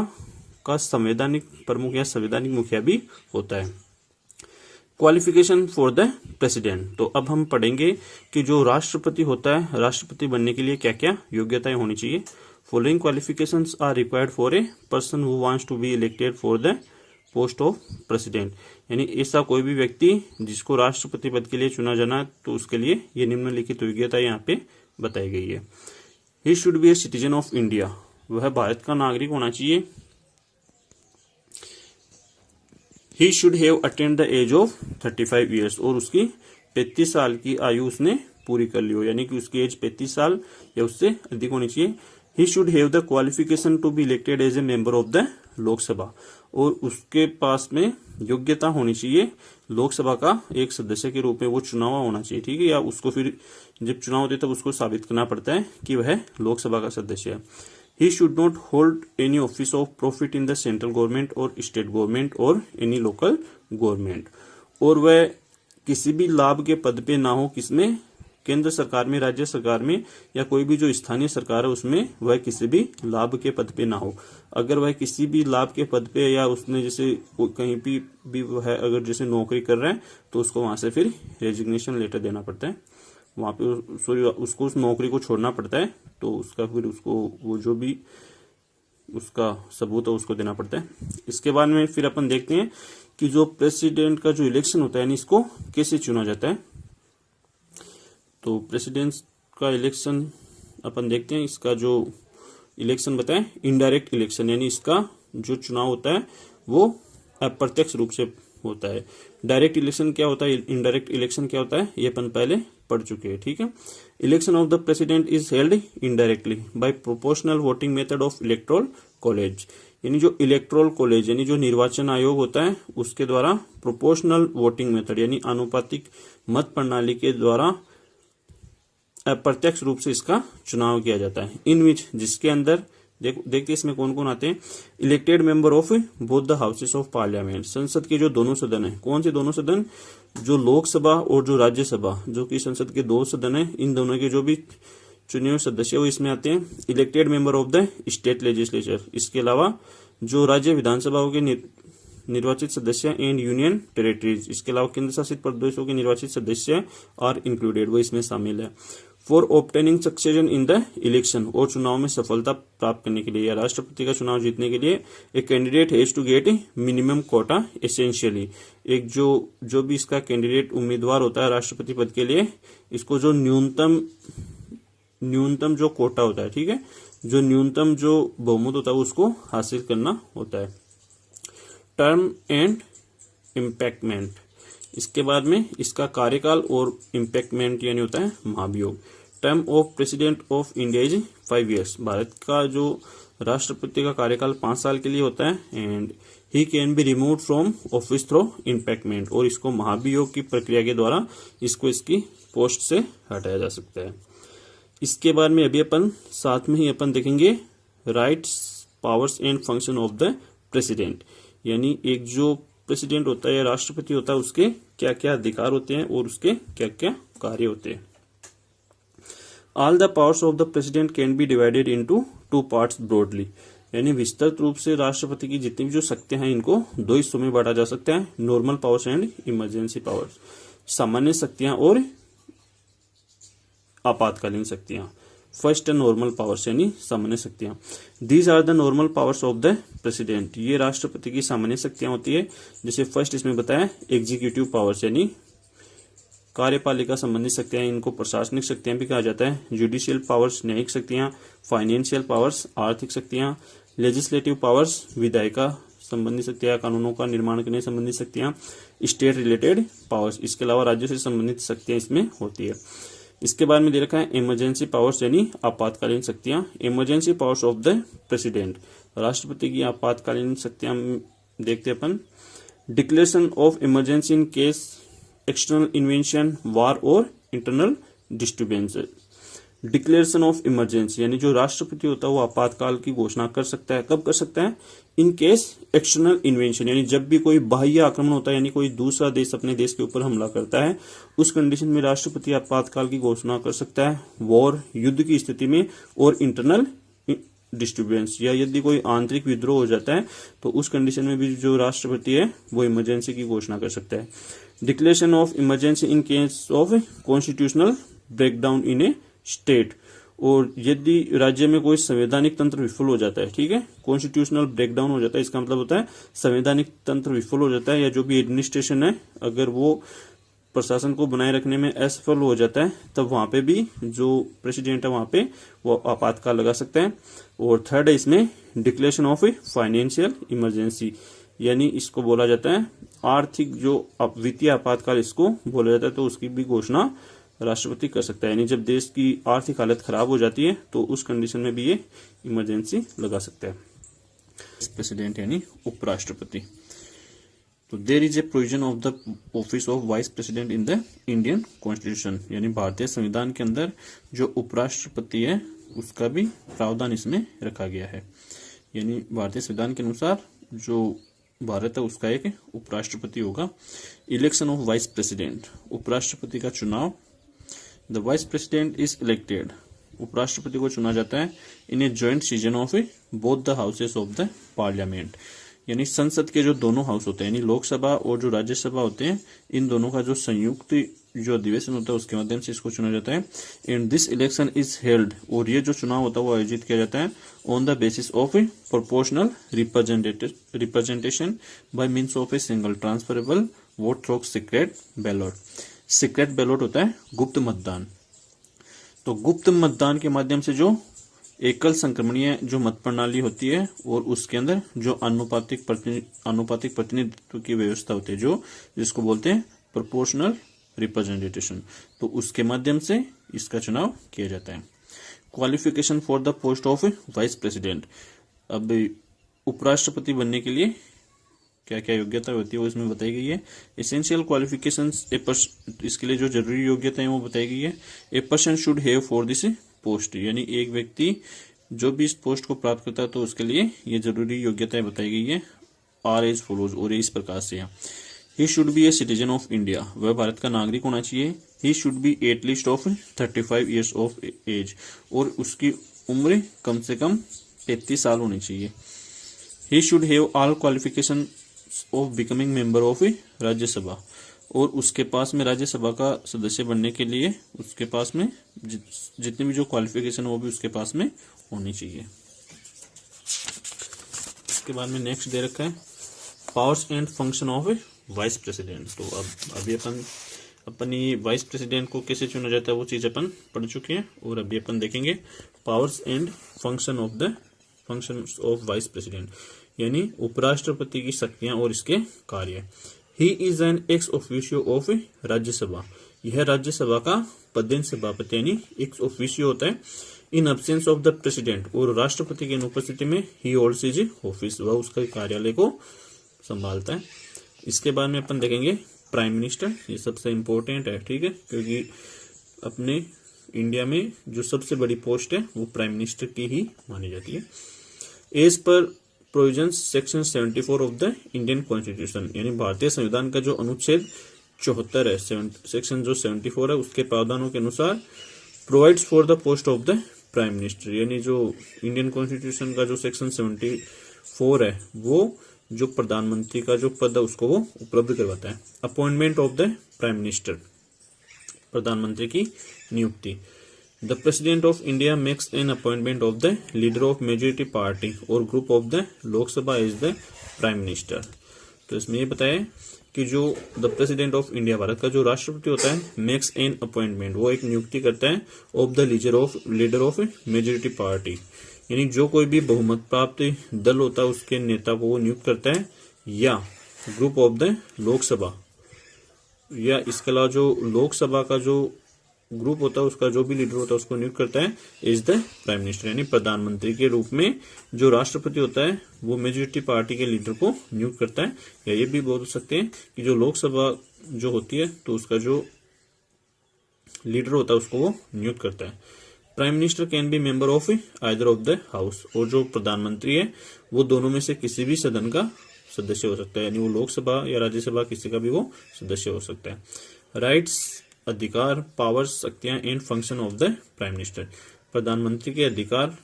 का संवैधानिक प्रमुख या संवैधानिक मुखिया भी होता है। क्वालिफिकेशन फॉर द प्रेसिडेंट, तो अब हम पढ़ेंगे कि जो राष्ट्रपति होता है, राष्ट्रपति बनने के लिए क्या क्या योग्यताएं होनी चाहिए। Following qualifications are required for a person who wants to be elected for the post of president, यानी ऐसा कोई भी व्यक्ति जिसको राष्ट्रपति पद के लिए चुना जाना है तो उसके लिए ये निम्नलिखित योग्यता यहाँ पे बताई गई है। He should be a citizen of India, वह भारत का नागरिक होना चाहिए। He should have attend the age of 35 years, और उसकी 35 साल की आयु उसने पूरी कर ली हो, यानी कि उसकी एज 35 साल या उससे अधिक होनी चाहिए। He should have the qualification to be elected as a member of the Lok Sabha, और उसके पास में योग्यता होनी चाहिए लोकसभा का एक सदस्य के रूप में वो चुनाव होना चाहिए। ठीक है, या उसको फिर जब चुनाव होते तब उसको साबित करना पड़ता है कि वह लोकसभा का सदस्य है। He should not hold any office of profit in the central government or state government or any local government, और वह किसी भी लाभ के पद पे ना हो, किसमें, केंद्र सरकार में, राज्य सरकार में, या कोई भी जो स्थानीय सरकार है उसमें वह किसी भी लाभ के पद पे ना हो। अगर वह किसी भी लाभ के पद पे या उसने जैसे कहीं भी वह अगर जैसे नौकरी कर रहा है तो उसको वहां से फिर रेजिग्नेशन लेटर देना पड़ता है, वहां पे सॉरी उसको उस नौकरी को छोड़ना पड़ता है, तो उसका फिर उसको वो जो भी उसका सबूत है उसको देना पड़ता है। इसके बाद में फिर अपन देखते हैं कि जो प्रेसिडेंट का जो इलेक्शन होता है यानी इसको कैसे चुना जाता है। तो प्रेसिडेंट का इलेक्शन अपन देखते हैं, इसका जो इलेक्शन बताएं इनडायरेक्ट इलेक्शन, यानी इसका जो चुनाव होता है वो अप्रत्यक्ष रूप से होता है। डायरेक्ट इलेक्शन क्या होता है, इनडायरेक्ट इलेक्शन क्या होता है, ये अपन पहले पढ़ चुके हैं। ठीक है, election of the president is held indirectly bye proportional voting method of electoral college, यानी जो इलेक्टोरल कॉलेज यानी जो निर्वाचन आयोग होता है उसके द्वारा प्रोपोर्शनल वोटिंग मेथड यानी आनुपातिक मत प्रणाली के द्वारा अप्रत्यक्ष रूप से इसका चुनाव किया जाता है। इन विच जिसके अंदर देखते इसमें कौन कौन आते हैं, elected member of both the houses of parliament, संसद के जो दोनों सदन है, कौन से दोनों सदन, जो लोकसभा और जो राज्यसभा, जो कि संसद के दो सदन है, इन दोनों के जो भी चुने हुए सदस्य वो इसमें आते हैं। Elected member of the state legislature, इसके अलावा जो राज्य विधानसभाओं के निर्वाचित सदस्य एंड यूनियन टेरिटरीज, इसके अलावा केंद्र शासित प्रदेशों के निर्वाचित सदस्य आर इंक्लूडेड, वो इसमें शामिल है। For obtaining succession in the election, और चुनाव में सफलता प्राप्त करने के लिए या राष्ट्रपति का चुनाव जीतने के लिए एक candidate has to get minimum quota essentially, एक जो भी इसका कैंडिडेट उम्मीदवार होता है राष्ट्रपति पद के लिए, इसको जो न्यूनतम जो कोटा होता है, ठीक है, जो न्यूनतम जो बहुमत होता है उसको हासिल करना होता है। टर्म एंड इम्पैक्टमेंट, इसके बाद में इसका कार्यकाल और इम्पैक्टमेंट यानी होता है महाभियोग। Term of president of India is 5 years, Bharat का जो राष्ट्रपति का कार्यकाल 5 साल के लिए होता है। And he can be remove from office through impeachment, और इसको महाभियोग की प्रक्रिया के द्वारा इसको इसकी पोस्ट से हटाया जा सकता है। इसके बाद में अभी अपन साथ में ही अपन देखेंगे rights, powers and function of the president, यानी एक जो प्रेसिडेंट होता है या राष्ट्रपति होता है उसके क्या क्या अधिकार होते हैं और उसके क्या क्या कार्य होते हैं। All the powers of the president can be divided into 2 parts broadly, यानी विस्तृत रूप से राष्ट्रपति की जितनी भी जो शक्तियां हैं इनको 2 हिस्सों में बांटा जा सकता है, normal powers and emergency powers, सामान्य शक्तियां और आपातकालीन शक्तियां। फर्स्ट नॉर्मल पावर्स यानी सामान्य शक्तियां, these are the normal powers of the president, ये राष्ट्रपति की सामान्य शक्तियां होती है। जैसे फर्स्ट इसमें बताया एग्जीक्यूटिव पावर्स यानी कार्यपालिका संबंधी शक्तियां, इनको प्रशासनिक शक्तियां भी कहा जाता है। जुडिशियल पावर्स न्यायिक शक्तियां, फाइनेंशियल पावर्स आर्थिक शक्तियां, लेजिस्लेटिव पावर्स विधायिका संबंधी शक्तियां, कानूनों का निर्माण करने संबंधी शक्तियां, स्टेट रिलेटेड पावर्स, इसके अलावा राज्यों से संबंधित शक्तियां इसमें होती है। इसके बाद में दे रखा है इमरजेंसी पावर्स यानी आपातकालीन शक्तियां। Emergency powers of the president, राष्ट्रपति की आपातकालीन शक्तियां देखते अपन। Declaration of emergency in case external invention, war और internal disturbance. Declaration of emergency यानी जो राष्ट्रपति होता है वो आपातकाल की घोषणा कर सकता है। कब कर सकता है? इन केस एक्सटर्नल इन्वेंशन, यानी जब भी कोई बाह्य आक्रमण होता है, यानी कोई दूसरा देश अपने देश के ऊपर हमला करता है, उस कंडीशन में राष्ट्रपति आपातकाल की घोषणा कर सकता है। वॉर युद्ध की स्थिति में, और इंटरनल डिस्टर्बेंस, या यदि कोई आंतरिक विद्रोह हो जाता है तो उस कंडीशन में भी जो राष्ट्रपति है वो इमरजेंसी की घोषणा कर सकता है। Declaration of emergency in case of constitutional breakdown in A state, और यदि राज्य में कोई संवैधानिक तंत्र विफल हो जाता है, ठीक है, कॉन्स्टिट्यूशनल ब्रेकडाउन हो जाता है, इसका मतलब होता है संवैधानिक तंत्र विफल हो जाता है, या जो भी एडमिनिस्ट्रेशन है अगर वो प्रशासन को बनाए रखने में असफल हो जाता है, तब वहां पे भी जो प्रेसिडेंट है वहां पे वो आपातकाल लगा सकता है। और थर्ड है इसमें डिक्लेरेशन ऑफ फाइनेंशियल इमरजेंसी, यानी इसको बोला जाता है आर्थिक जो वित्तीय आपातकाल इसको बोला जाता है, तो उसकी भी घोषणा राष्ट्रपति कर सकता है। यानी जब देश की आर्थिक हालत खराब हो जाती है तो उस कंडीशन में भी ये इमरजेंसी लगा सकता है। प्रेसिडेंट यानी उपराष्ट्रपति। तो there is a provision of the office of vice president in the Indian constitution, यानी भारतीय संविधान के अंदर जो उपराष्ट्रपति है उसका भी प्रावधान इसमें रखा गया है। यानी भारतीय संविधान के अनुसार जो भारत है उसका एक उपराष्ट्रपति होगा। इलेक्शन ऑफ वाइस प्रेसिडेंट, उपराष्ट्रपति का चुनाव। The vice president is elected, उपराष्ट्रपति को चुना जाता है in a joint session of both the houses of the parliament, यानी संसद के जो दोनों हाउस होते हैं, यानी लोकसभा और जो राज्यसभा होते हैं, इन दोनों का जो संयुक्त जो अधिवेशन होता है उसके माध्यम से इसको चुना जाता है। And this election is held, और ये जो चुनाव होता है वो आयोजित किया जाता है on the basis of proportional representation bye means of a single transferable vote through secret ballot. Secret ballot होता है गुप्त मतदान। तो गुप्त मतदान के माध्यम से जो एकल संक्रमणीय जो मत प्रणाली होती है और उसके अंदर जो अनुपातिक प्रतिनिधित्व की व्यवस्था होती है, जो जिसको बोलते हैं प्रोपोर्शनल रिप्रेजेंटेशन, तो उसके माध्यम से इसका चुनाव किया जाता है। Qualification for the post of vice president, अब उपराष्ट्रपति बनने के लिए क्या क्या योग्यता होती है वो इसमें बताई गई है। एसेंशियल क्वालिफिकेशंस इसके लिए जो जरूरी योग्यता है वो बताई गई है। A person should have for this post, यानी एक व्यक्ति जो भी इस पोस्ट को प्राप्त करता है तो उसके लिए ये जरूरी योग्यताएं बताई गई है। आर एज फॉलोज, और इस प्रकार से है। He should be a citizen of India, वह भारत का नागरिक होना चाहिए। He should be at least of 35 years of age, और उसकी उम्र कम से कम 33 साल होनी चाहिए। He should have all qualification of becoming member of Rajya Sabha, और उसके पास में राज्यसभा का सदस्य बनने के लिए उसके पास में जितनी भी जो क्वालिफिकेशन वो भी उसके पास में होनी चाहिए। इसके बाद में नेक्स्ट दे रखा है powers and function of vice president. तो अब अभी अपनी वाइस प्रेसिडेंट को कैसे चुना जाता है वो चीज अपन पढ़ चुके हैं, और अभी अपन देखेंगे powers and function of vice president, यानी उपराष्ट्रपति की शक्तियां और इसके कार्य। He is an ex officio of Rajya Sabha, यह राज्यसभा का पदेन सभापति यानी एक्स ऑफिशियो होता है। इन अब्सेंस ऑफ द प्रेसिडेंट, और राष्ट्रपति की अनुपस्थिति में ही होल्ड्स हिज ऑफिस, वह उसके कार्यालय को संभालता है। इसके बाद में अपन देखेंगे प्राइम मिनिस्टर, ये सबसे इंपॉर्टेंट है, ठीक है, क्योंकि अपने इंडिया में जो सबसे बड़ी पोस्ट है वो प्राइम मिनिस्टर की ही मानी जाती है। As per provisions section 74 of the Indian constitution, यानी भारतीय संविधान का जो अनुच्छेद 74 है, सेक्शन जो 74 है, उसके प्रावधानों के अनुसार provides for the post of the prime minister, यानी जो इंडियन कॉन्स्टिट्यूशन का जो सेक्शन 74 है वो जो प्रधानमंत्री का जो पद है उसको वो उपलब्ध करवाता है। Appointment of the prime minister, प्रधानमंत्री की नियुक्ति। The president of India makes an appointment of the leader of majority party और group of the Lok Sabha is the prime minister. तो इसमें ये बताया कि जो the president of India, Bharat का जो राष्ट्रपति होता है, मेक्स एन अपॉइंटमेंट, वो एक नियुक्ति करता है of the leader of majority party, यानी जो कोई भी बहुमत प्राप्त दल होता है उसके नेता को वो नियुक्त करता है, या ग्रुप ऑफ द लोकसभा, या इसके अलावा जो लोकसभा का जो ग्रुप होता है उसका जो भी लीडर होता है उसको नियुक्त करता है इज द प्राइम मिनिस्टर, यानी प्रधानमंत्री के रूप में जो राष्ट्रपति होता है वो मेजोरिटी पार्टी के लीडर को नियुक्त करता है। या ये भी बोल सकते हैं कि जो लोकसभा जो होती है तो उसका जो लीडर होता है उसको वो नियुक्त करता है। Prime minister can be member of either of the house, और जो प्रधानमंत्री है वो दोनों में से किसी भी सदन का सदस्य हो सकता है, यानी वो लोकसभा या राज्यसभा किसी का भी वो सदस्य हो सकता है। राइट्स, अधिकार, पावर्स, शक्तियां and function of the prime minister, प्रधानमंत्री के अधिकार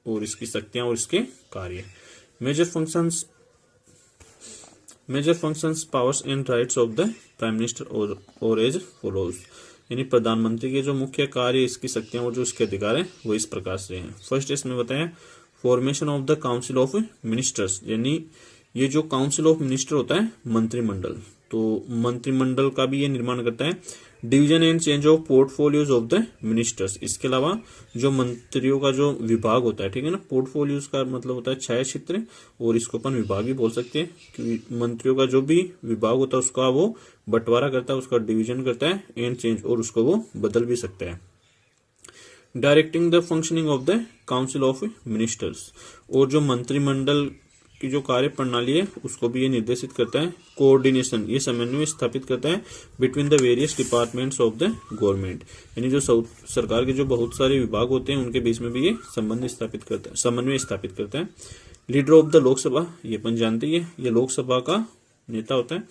और इसकी शक्तियां और इसके कार्य। Major functions powers and rights of the prime minister और एज फॉलोज, यानी प्रधानमंत्री के जो मुख्य कार्य, इसकी शक्तियां और जो इसके अधिकार है वो इस प्रकार से हैं। फर्स्ट इसमें बताया formation of the council of ministers, यानी ये जो काउंसिल ऑफ मिनिस्टर होता है मंत्रिमंडल, तो मंत्रिमंडल का भी ये निर्माण करता है। Division and change of portfolios of the ministers, इसके अलावा जो मंत्रियों का जो विभाग होता है, ठीक है ना, पोर्टफोलियोज का मतलब होता है छाया क्षेत्र, और इसको अपन विभाग भी बोल सकते हैं कि मंत्रियों का जो भी विभाग होता है उसका वो बंटवारा करता है, उसका डिवीजन करता है एंड चेंज, और उसको वो बदल भी सकता है। Directing the functioning of the council of ministers, और जो मंत्रिमंडल की जो कार्य प्रणाली है उसको भी ये निर्देशित करता है। कोऑर्डिनेशन, ये समन्वय स्थापित करता है between the various departments of the government, यानी जो सरकार के जो बहुत सारे विभाग होते हैं उनके बीच में भी ये समन्वय स्थापित करता है। लीडर ऑफ द लोकसभा, ये अपन जानते ही है, ये लोकसभा का नेता होता है।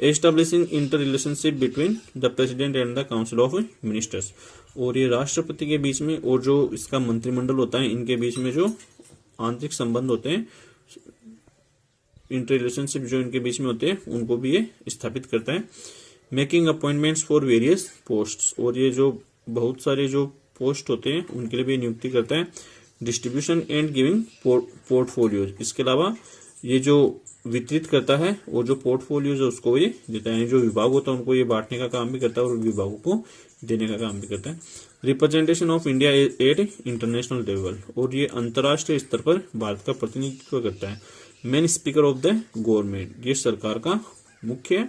Establishing inter relationship between the president and the council of ministers, और ये राष्ट्रपति के बीच में और जो इसका मंत्रिमंडल होता है इनके बीच में जो आंतरिक संबंध होते हैं, इंटर रिलेशनशिप जो इनके बीच में होते हैं उनको भी ये स्थापित करता है। Making appointments for various posts, और ये जो बहुत सारे जो पोस्ट होते हैं उनके लिए भी नियुक्ति करता है। डिस्ट्रीब्यूशन एंड गिविंग पोर्टफोलियोज, इसके अलावा ये जो वितरित करता है और जो पोर्टफोलियोज है उसको ये देता है, जो विभाग होता है उनको ये बांटने का काम भी करता है और विभागों को देने का काम भी करता है। Representation of India at international level, और ये अंतर्राष्ट्रीय स्तर पर भारत का प्रतिनिधित्व करता है। Main speaker of the government, ये सरकार का मुख्य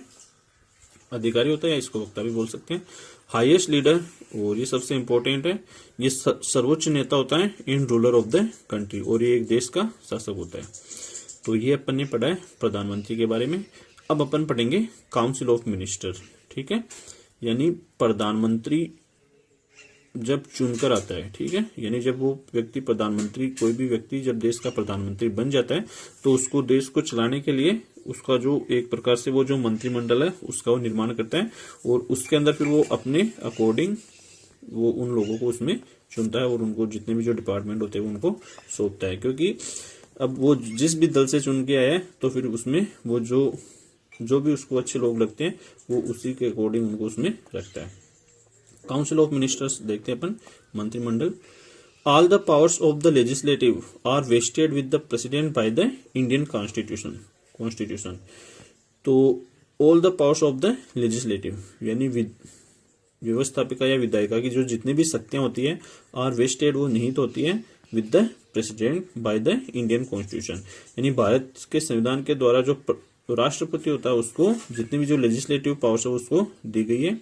अधिकारी होता है या इसको वक्ता भी बोल सकते हैं। हाईएस्ट लीडर, और ये सबसे इंपॉर्टेंट है, ये सर्वोच्च नेता होता है इन रूलर ऑफ द कंट्री, और ये एक देश का शासक होता है। तो ये अपन ने पढ़ा है प्रधानमंत्री के बारे में। अब अपन पढ़ेंगे काउंसिल ऑफ मिनिस्टर, ठीक है, यानी प्रधानमंत्री जब चुनकर आता है, ठीक है, यानी जब वो व्यक्ति प्रधानमंत्री, कोई भी व्यक्ति जब देश का प्रधानमंत्री बन जाता है तो उसको देश को चलाने के लिए उसका जो एक प्रकार से वो जो मंत्रिमंडल है उसका वो निर्माण करता है, और उसके अंदर फिर वो अपने अकॉर्डिंग वो उन लोगों को उसमें चुनता है और उनको जितने भी जो डिपार्टमेंट होते हैं उनको सौंपता है, क्योंकि अब वो जिस भी दल से चुन के आया है तो फिर उसमें वो जो भी उसको अच्छे लोग लगते हैं वो उसी के अकॉर्डिंग उनको उसमें रखता है। काउंसिल ऑफ मिनिस्टर्स देखते हैं अपन, मंत्रिमंडल। All the powers of the legislative are vested with the president by the Indian constitution. तो all the powers of the legislative यानी व्यवस्थापिका या विधायिका की जो जितनी भी शक्तियां होती है, आर वेस्टेड वो निहित होती है with the president by the Indian constitution, यानी भारत के संविधान के द्वारा जो राष्ट्रपति होता है उसको जितनी भी जो लेजिस्लेटिव पावर्स है उसको दी गई है।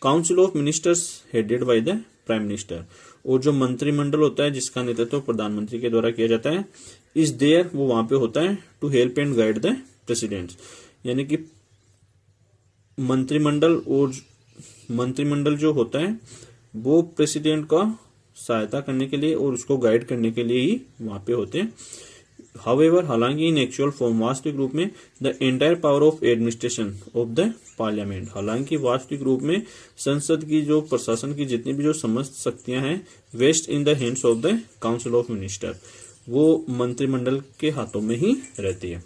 Council of ministers headed by the prime minister, और जो मंत्रिमंडल होता है जिसका नेतृत्व प्रधानमंत्री के द्वारा किया जाता है, इस देयर वो वहां पे होता है to help and guide the president, यानी कि मंत्रिमंडल जो होता है वो प्रेसिडेंट का सहायता करने के लिए और उसको गाइड करने के लिए ही वहां पे होते हैं। हाउएवर, हालांकि इन एक्चुअल फॉर्म वास्तविक रूप में the entire power of administration of the parliament, हालांकि वास्तविक रूप में संसद की जो प्रशासन की जितनी भी जो समस्त शक्तियां हैं vest in the hands of the council of minister, वो मंत्रिमंडल के हाथों में ही रहती है।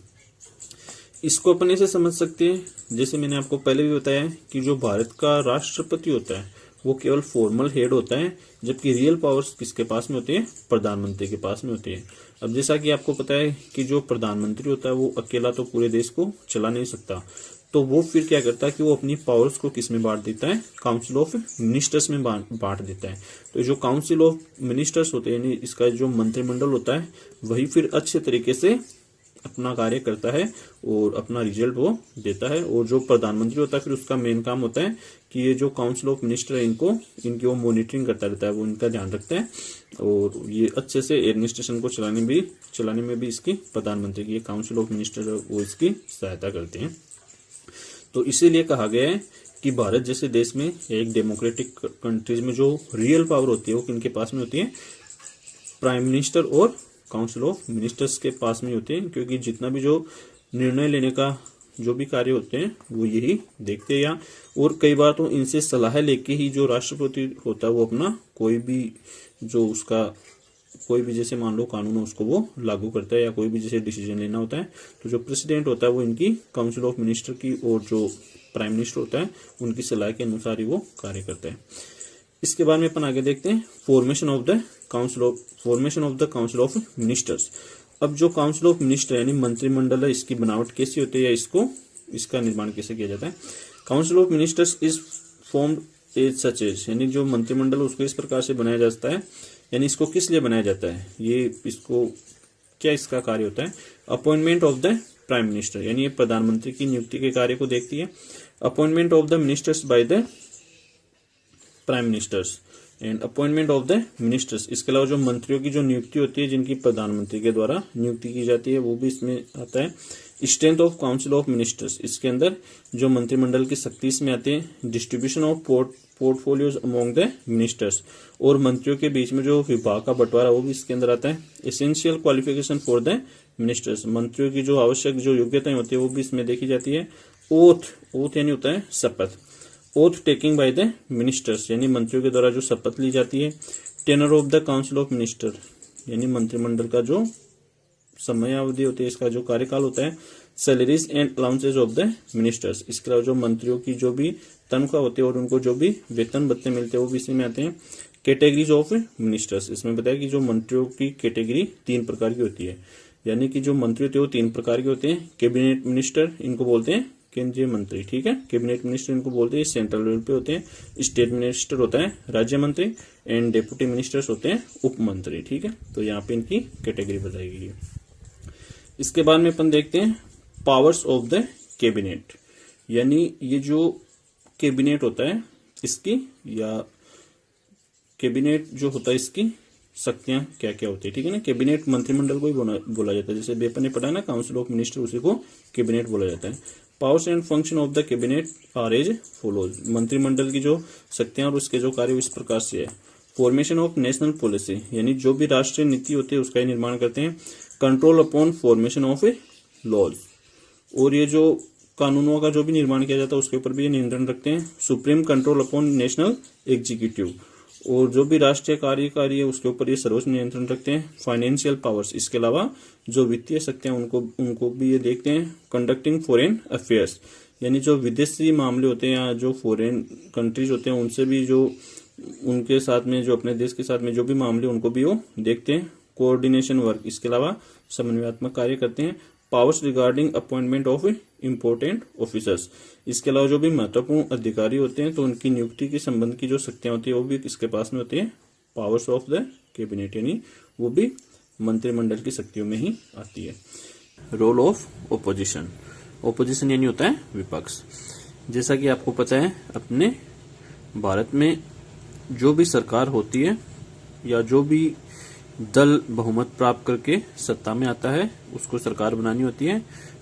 इसको अपन ऐसे समझ सकते हैं, जैसे मैंने आपको पहले भी बताया कि जो भारत का राष्ट्रपति होता है वो केवल फॉर्मल हेड होता है, जबकि रियल पावर्स किसके पास में होती है, प्रधानमंत्री के पास में होती है। अब जैसा कि आपको पता है कि जो प्रधानमंत्री होता है वो अकेला तो पूरे देश को चला नहीं सकता, तो वो फिर क्या करता है कि वो अपनी पावर्स को किस में बांट देता है, काउंसिल ऑफ मिनिस्टर्स में बांट देता है। तो जो काउंसिल ऑफ मिनिस्टर्स होते हैं, यानी इसका जो मंत्रिमंडल होता है वही फिर अच्छे तरीके से अपना कार्य करता है और अपना रिजल्ट वो देता है। और जो प्रधानमंत्री होता है फिर उसका मेन काम होता है कि ये जो काउंसिल ऑफ मिनिस्टर है इनकी वो मॉनिटरिंग करता रहता है, वो इनका ध्यान रखता है और ये अच्छे से एडमिनिस्ट्रेशन को चलाने में भी इसकी प्रधानमंत्री की काउंसिल ऑफ मिनिस्टर वो इसकी सहायता करते हैं। तो इसीलिए कहा गया है कि भारत जैसे देश में एक डेमोक्रेटिक कंट्रीज में जो रियल पावर होती है वो किनके पास में होती है, प्राइम मिनिस्टर और काउंसिल ऑफ मिनिस्टर्स के पास में होते हैं, क्योंकि जितना भी जो निर्णय लेने का जो भी कार्य होते हैं वो यही देखते हैं। या और कई बार तो इनसे सलाह लेके ही जो राष्ट्रपति होता है वो अपना कोई भी जैसे मान लो कानून है उसको वो लागू करता है, या कोई भी जैसे डिसीजन लेना होता है तो जो प्रेसिडेंट होता है वो इनकी काउंसिल ऑफ मिनिस्टर की और जो प्राइम मिनिस्टर होता है उनकी सलाह के अनुसार ही वो कार्य करता है। इसके बाद में अपन आगे देखते हैं formation of the council of ministers. अब जो काउंसिल ऑफ मिनिस्टर यानी मंत्रिमंडल है इसकी बनावट कैसी होती है या इसका निर्माण कैसे किया जाता है। Council of ministers is formed as such as, यानी जो मंत्रिमंडल उसको इस प्रकार से बनाया जाता है, यानी इसको किस लिए बनाया जाता है, क्या इसका कार्य होता है। Appointment of the prime minister, यानी ये प्रधानमंत्री की नियुक्ति के कार्य को देखती है। Appointment of the ministers by the prime ministers and appointment of the ministers, इसके अलावा जो मंत्रियों की जो नियुक्ति होती है जिनकी प्रधानमंत्री के द्वारा नियुक्ति की जाती है वो भी इसमें आता है। Strength of council of ministers, इसके अंदर जो मंत्रिमंडल की शक्ति इसमें आती है। Distribution of portfolios among the ministers, और मंत्रियों के बीच में जो विभाग का बंटवारा वो भी इसके अंदर आता है। Essential qualification for the ministers, मंत्रियों की जो आवश्यक जो योग्यताएं होती है वो भी इसमें देखी जाती है। ओथ यानी होता है शपथ, oath taking by the ministers, यानी मंत्रियों के द्वारा जो शपथ ली जाती है। Tenure of the council of minister, यानी मंत्रिमंडल का जो समयावधि होती है, इसका जो कार्यकाल होता है। Salaries and allowances of the ministers, इसके अलावा जो मंत्रियों की जो भी तनख्वाह होती है और उनको जो भी वेतन भत्ते मिलते हैं वो भी इसी में आते हैं। कैटेगरीज ऑफ मिनिस्टर्स, इसमें बताया कि जो मंत्रियों की कैटेगरी 3 प्रकार की होती है, यानी कि जो मंत्री होते हैं वो 3 प्रकार के होते हैं। कैबिनेट मिनिस्टर इनको बोलते हैं केंद्रीय मंत्री, ठीक है, कैबिनेट मिनिस्टर इनको बोलते हैं, सेंट्रल लेवल पे होते हैं। स्टेट मिनिस्टर होता है राज्य मंत्री, एंड डेप्यूटी मिनिस्टर्स होते हैं उप मंत्री, ठीक है। तो यहाँ पे इनकी कैटेगरी बताई गई है। इसके बाद में अपन देखते हैं पावर्स ऑफ द कैबिनेट, यानी ये जो कैबिनेट होता है इसकी, या कैबिनेट जो होता है इसकी शक्तियां क्या क्या होती है, ठीक है ना। कैबिनेट मंत्रिमंडल को ही बोला जाता है, जैसे बेपन ने पढ़ा ना काउंसिल ऑफ मिनिस्टर, उसी को कैबिनेट बोला जाता है। Powers and function of the cabinet are as follows, मंत्रिमंडल की जो शक्तियां और उसके जो कार्य इस प्रकार से है। फॉर्मेशन ऑफ नेशनल पॉलिसी, यानी जो भी राष्ट्रीय नीति होती है उसका ही निर्माण करते हैं। Control upon formation of laws, और ये जो कानूनों का जो भी निर्माण किया जाता है उसके ऊपर भी ये नियंत्रण रखते हैं। Supreme control upon national executive, और जो भी राष्ट्रीय कार्यकारी है उसके ऊपर ये सर्वोच्च नियंत्रण रखते हैं। फाइनेंशियल पावर्स, इसके अलावा जो वित्तीय शक्तियां उनको भी ये देखते हैं। कंडक्टिंग फॉरेन अफेयर्स, यानी जो विदेशी मामले होते हैं या जो फॉरेन कंट्रीज होते हैं उनसे भी जो उनके साथ में जो अपने देश के साथ में जो भी मामले उनको भी वो देखते हैं। कोऑर्डिनेशन वर्क, इसके अलावा समन्वयात्मक कार्य करते हैं। Powers regarding appointment of important officers, इसके अलावा जो भी महत्वपूर्ण अधिकारी होते हैं तो उनकी नियुक्ति के संबंध की जो शक्तियां होती है वो भी किसके पास में होती है, पावर्स ऑफ द कैबिनेट, यानी वो भी मंत्रिमंडल की शक्तियों में ही आती है। रोल ऑफ ओपोजिशन, ओपोजिशन यानी होता है विपक्ष। जैसा कि आपको पता है अपने भारत में जो भी सरकार होती है या जो भी दल बहुमत प्राप्त करके सत्ता में आता है उसको सरकार बनानी होती है,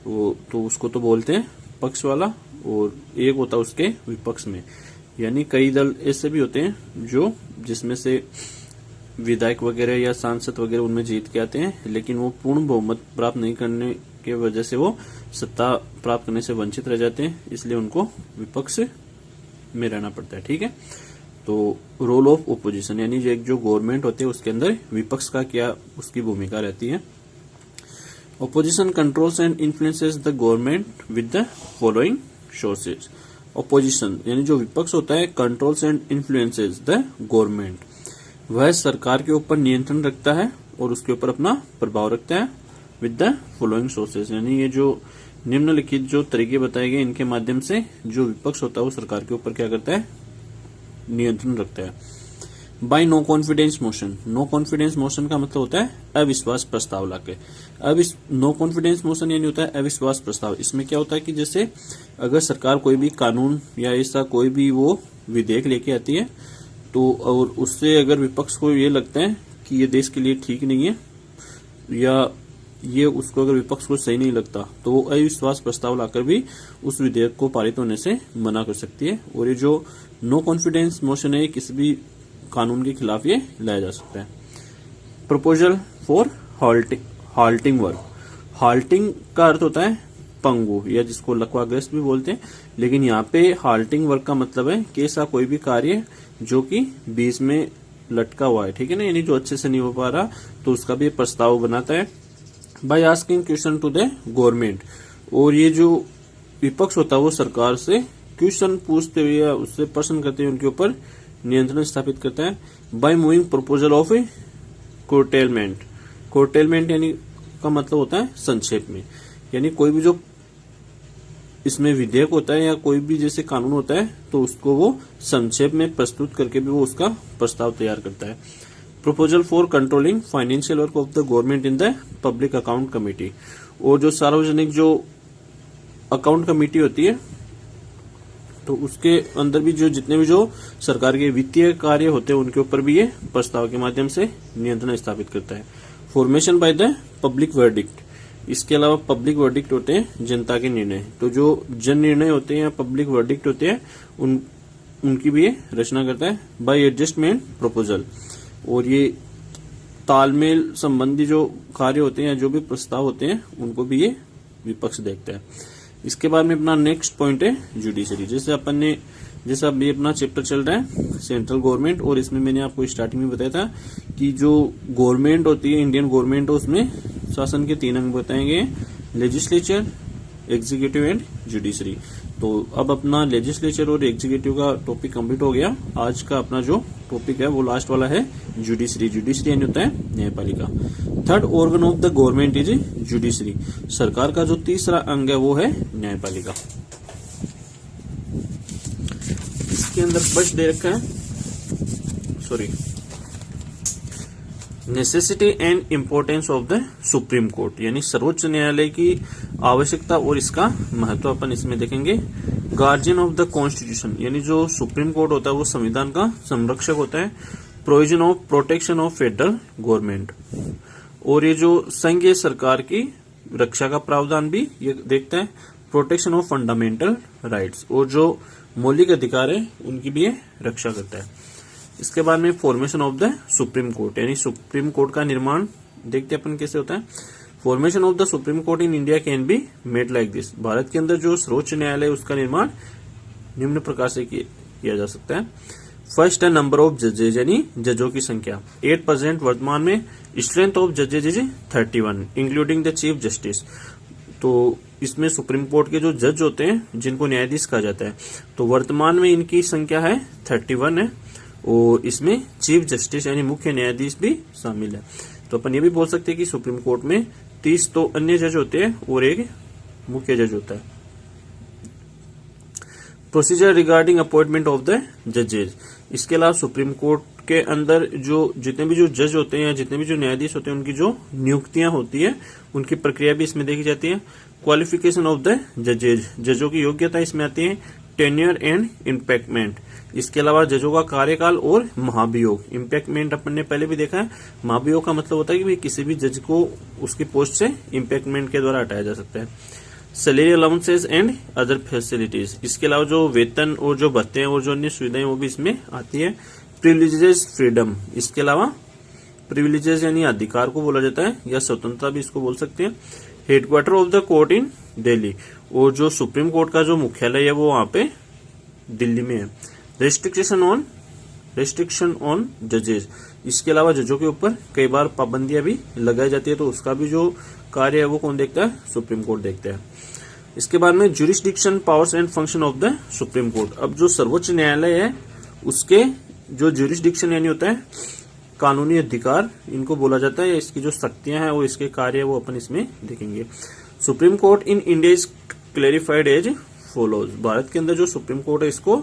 वो तो उसको तो बोलते हैं पक्ष वाला, और एक होता है उसके विपक्ष में, यानी कई दल ऐसे भी होते हैं जो जिसमें से विधायक वगैरह या सांसद वगैरह उनमें जीत के आते हैं, लेकिन वो पूर्ण बहुमत प्राप्त नहीं करने के वजह से वो सत्ता प्राप्त करने से वंचित रह जाते हैं, इसलिए उनको विपक्ष में रहना पड़ता है, ठीक है। तो रोल ऑफ ओपोजिशन, यानी जो गवर्नमेंट होते हैं उसके अंदर विपक्ष का क्या उसकी भूमिका रहती है। Opposition controls and influences the government with the following sources. Opposition यानी जो विपक्ष होता है controls and influences the government, वह सरकार के ऊपर नियंत्रण रखता है और उसके ऊपर अपना प्रभाव रखता है। विद द फॉलोइंग सोर्सेज, यानी ये जो निम्नलिखित जो तरीके बताए गए इनके माध्यम से जो विपक्ष होता है वो सरकार के ऊपर क्या करता है, नियंत्रण रखता है। By no confidence motion, no confidence motion का मतलब होता है अविश्वास प्रस्ताव लाके। नो कॉन्फिडेंस मोशन यानी होता है अविश्वास प्रस्ताव। इसमें क्या होता है कि जैसे अगर सरकार कोई भी कानून या ऐसा कोई भी वो विधेयक लेके आती है तो और उससे अगर विपक्ष को ये लगता है कि ये देश के लिए ठीक नहीं है या ये उसको अगर विपक्ष को सही नहीं लगता तो वो अविश्वास प्रस्ताव लाकर भी उस विधेयक को पारित होने से मना कर सकती है। और ये जो नो कॉन्फिडेंस मोशन है किसी भी कानून के खिलाफ ये लाया जा सकता है। Proposal for halting work, halting का अर्थ होता है पंगु या जिसको लकवाग्रस्त भी बोलते हैं, लेकिन यहाँ पे हाल्टिंग वर्क का मतलब है कि ऐसा कोई भी कार्य जो कि बीच में लटका हुआ है, ठीक है ना, यानी जो अच्छे से नहीं हो पा रहा तो उसका भी प्रस्ताव बनाता है। By asking question to the government, और ये जो विपक्ष होता है वो सरकार से क्वेश्चन पूछते हुए या उससे प्रश्न करते हुए उनके ऊपर नियंत्रण स्थापित करता है। बाय मूविंग प्रपोजल ऑफ कोर्टेलमेंट, कोर्टेलमेंट यानी का मतलब होता है संक्षेप में, यानी कोई भी जो इसमें विधेयक होता है या कोई भी जैसे कानून होता है तो उसको वो संक्षेप में प्रस्तुत करके भी वो उसका प्रस्ताव तैयार करता है। Proposal for controlling financial work of the government in the public account committee, और जो सार्वजनिक जो अकाउंट कमेटी होती है तो उसके अंदर भी जो जितने भी जो सरकार के वित्तीय कार्य होते हैं उनके ऊपर भी ये प्रस्ताव के माध्यम से नियंत्रण स्थापित करता है। Formation by the public verdict, इसके अलावा पब्लिक वर्डिक्ट होते हैं जनता के निर्णय, तो जो जन निर्णय होते हैं या पब्लिक वर्डिक्ट होते हैं उनकी भी ये रचना करता है। बाय एडजस्टमेंट प्रपोजल, और ये तालमेल संबंधी जो कार्य होते हैं या जो भी प्रस्ताव होते हैं उनको भी ये विपक्ष देखता है। इसके बाद में अपना नेक्स्ट पॉइंट है जुडिशरी। जैसे अब ये अपना चैप्टर चल रहा है सेंट्रल गवर्नमेंट, और इसमें मैंने आपको स्टार्टिंग में बताया था कि जो गवर्नमेंट होती है इंडियन गवर्नमेंट उसमें शासन के 3 अंग बताए गए, लेजिस्लेचर, एग्जीक्यूटिव एंड जुडिशरी। तो अब अपना लेजिस्लेचर और एग्जीक्यूटिव का टॉपिक कंप्लीट हो गया। आज का अपना जो टॉपिक है वो लास्ट वाला है जुडिशरी। जुडिशरी यानी होता है न्यायपालिका। Third organ of the government is judiciary, सरकार का जो तीसरा अंग है वो है न्यायपालिका। इसके अंदर स्पष्ट दे रखा है, necessity and importance of the supreme court, यानी सर्वोच्च न्यायालय की आवश्यकता और इसका महत्व अपन इसमें देखेंगे। गार्जियन ऑफ द कॉन्स्टिट्यूशन, यानी जो सुप्रीम कोर्ट होता है वो संविधान का संरक्षक होता है। Provision of protection of federal government, और ये जो संघीय सरकार की रक्षा का प्रावधान भी ये देखता है। प्रोटेक्शन ऑफ फंडामेंटल राइट्स, और जो मौलिक अधिकार है उनकी भी ये रक्षा करता है। इसके बाद में formation of the supreme court, यानी सुप्रीम कोर्ट का निर्माण देखते अपन कैसे होता है। Formation of the supreme court in India can be made like this, Bharat के अंदर जो सर्वोच्च न्यायालय उसका निर्माण निम्न प्रकार से किया जा सकता है। फर्स्ट है नंबर ऑफ जजेज, यानी जजों की संख्या 8%, वर्तमान में स्ट्रेंथ ऑफ जजेज is 31 including the chief justice. तो इसमें सुप्रीम कोर्ट के जो जज होते हैं जिनको न्यायाधीश कहा जाता है, तो वर्तमान में इनकी संख्या है 31 है, और इसमें चीफ जस्टिस यानी मुख्य न्यायाधीश भी शामिल है। तो अपन ये भी बोल सकते हैं कि सुप्रीम कोर्ट में 30 तो अन्य जज होते हैं और एक मुख्य जज होता है। Procedure regarding appointment of the जजेज, इसके अलावा सुप्रीम कोर्ट के अंदर जो जितने भी जो जज होते हैं या जितने भी जो न्यायाधीश होते हैं उनकी जो नियुक्तियां होती है उनकी प्रक्रिया भी इसमें देखी जाती है। क्वालिफिकेशन ऑफ द जजेज, जजों की योग्यता इसमें आती है। टेन्योर एंड इम्पैक्टमेंट, इसके अलावा जजों का कार्यकाल और महाभियोग। इम्पैक्टमेंट अपन ने पहले भी देखा है, महाभियोग का मतलब होता है कि किसी भी जज को उसकी पोस्ट से इम्पैक्टमेंट के द्वारा हटाया जा सकता है। Salary allowances and other facilities, इसके अलावा जो वेतन और जो भत्ते हैं और जो अन्य सुविधाएं वो भी इसमें आती है। प्रिविलेजेस फ्रीडम, इसके अलावा प्रिविलेजेस यानी अधिकार को बोला जाता है या स्वतंत्रता भी इसको बोल सकते हैं। हेडक्वार्टर ऑफ द कोर्ट इन दिल्ली, और जो सुप्रीम कोर्ट का जो मुख्यालय है वो वहां पे दिल्ली में है। रेस्ट्रिक्शन ऑन जजेज, इसके अलावा जजों के ऊपर कई बार पाबंदियां भी लगाई जाती है, तो उसका भी जो कार्य है वो कौन देखता है, सुप्रीम कोर्ट देखता है। इसके बाद में jurisdiction powers and function of the supreme court, अब जो सर्वोच्च न्यायालय है उसके जो ज्यूरिसडिक्शन यानी होता है कानूनी अधिकार इनको बोला जाता है, इसकी जो शक्तियां हैं वो इसके कार्य है वो अपन इसमें देखेंगे। Supreme court in India is clarified as follows, Bharat के अंदर जो सुप्रीम कोर्ट है इसको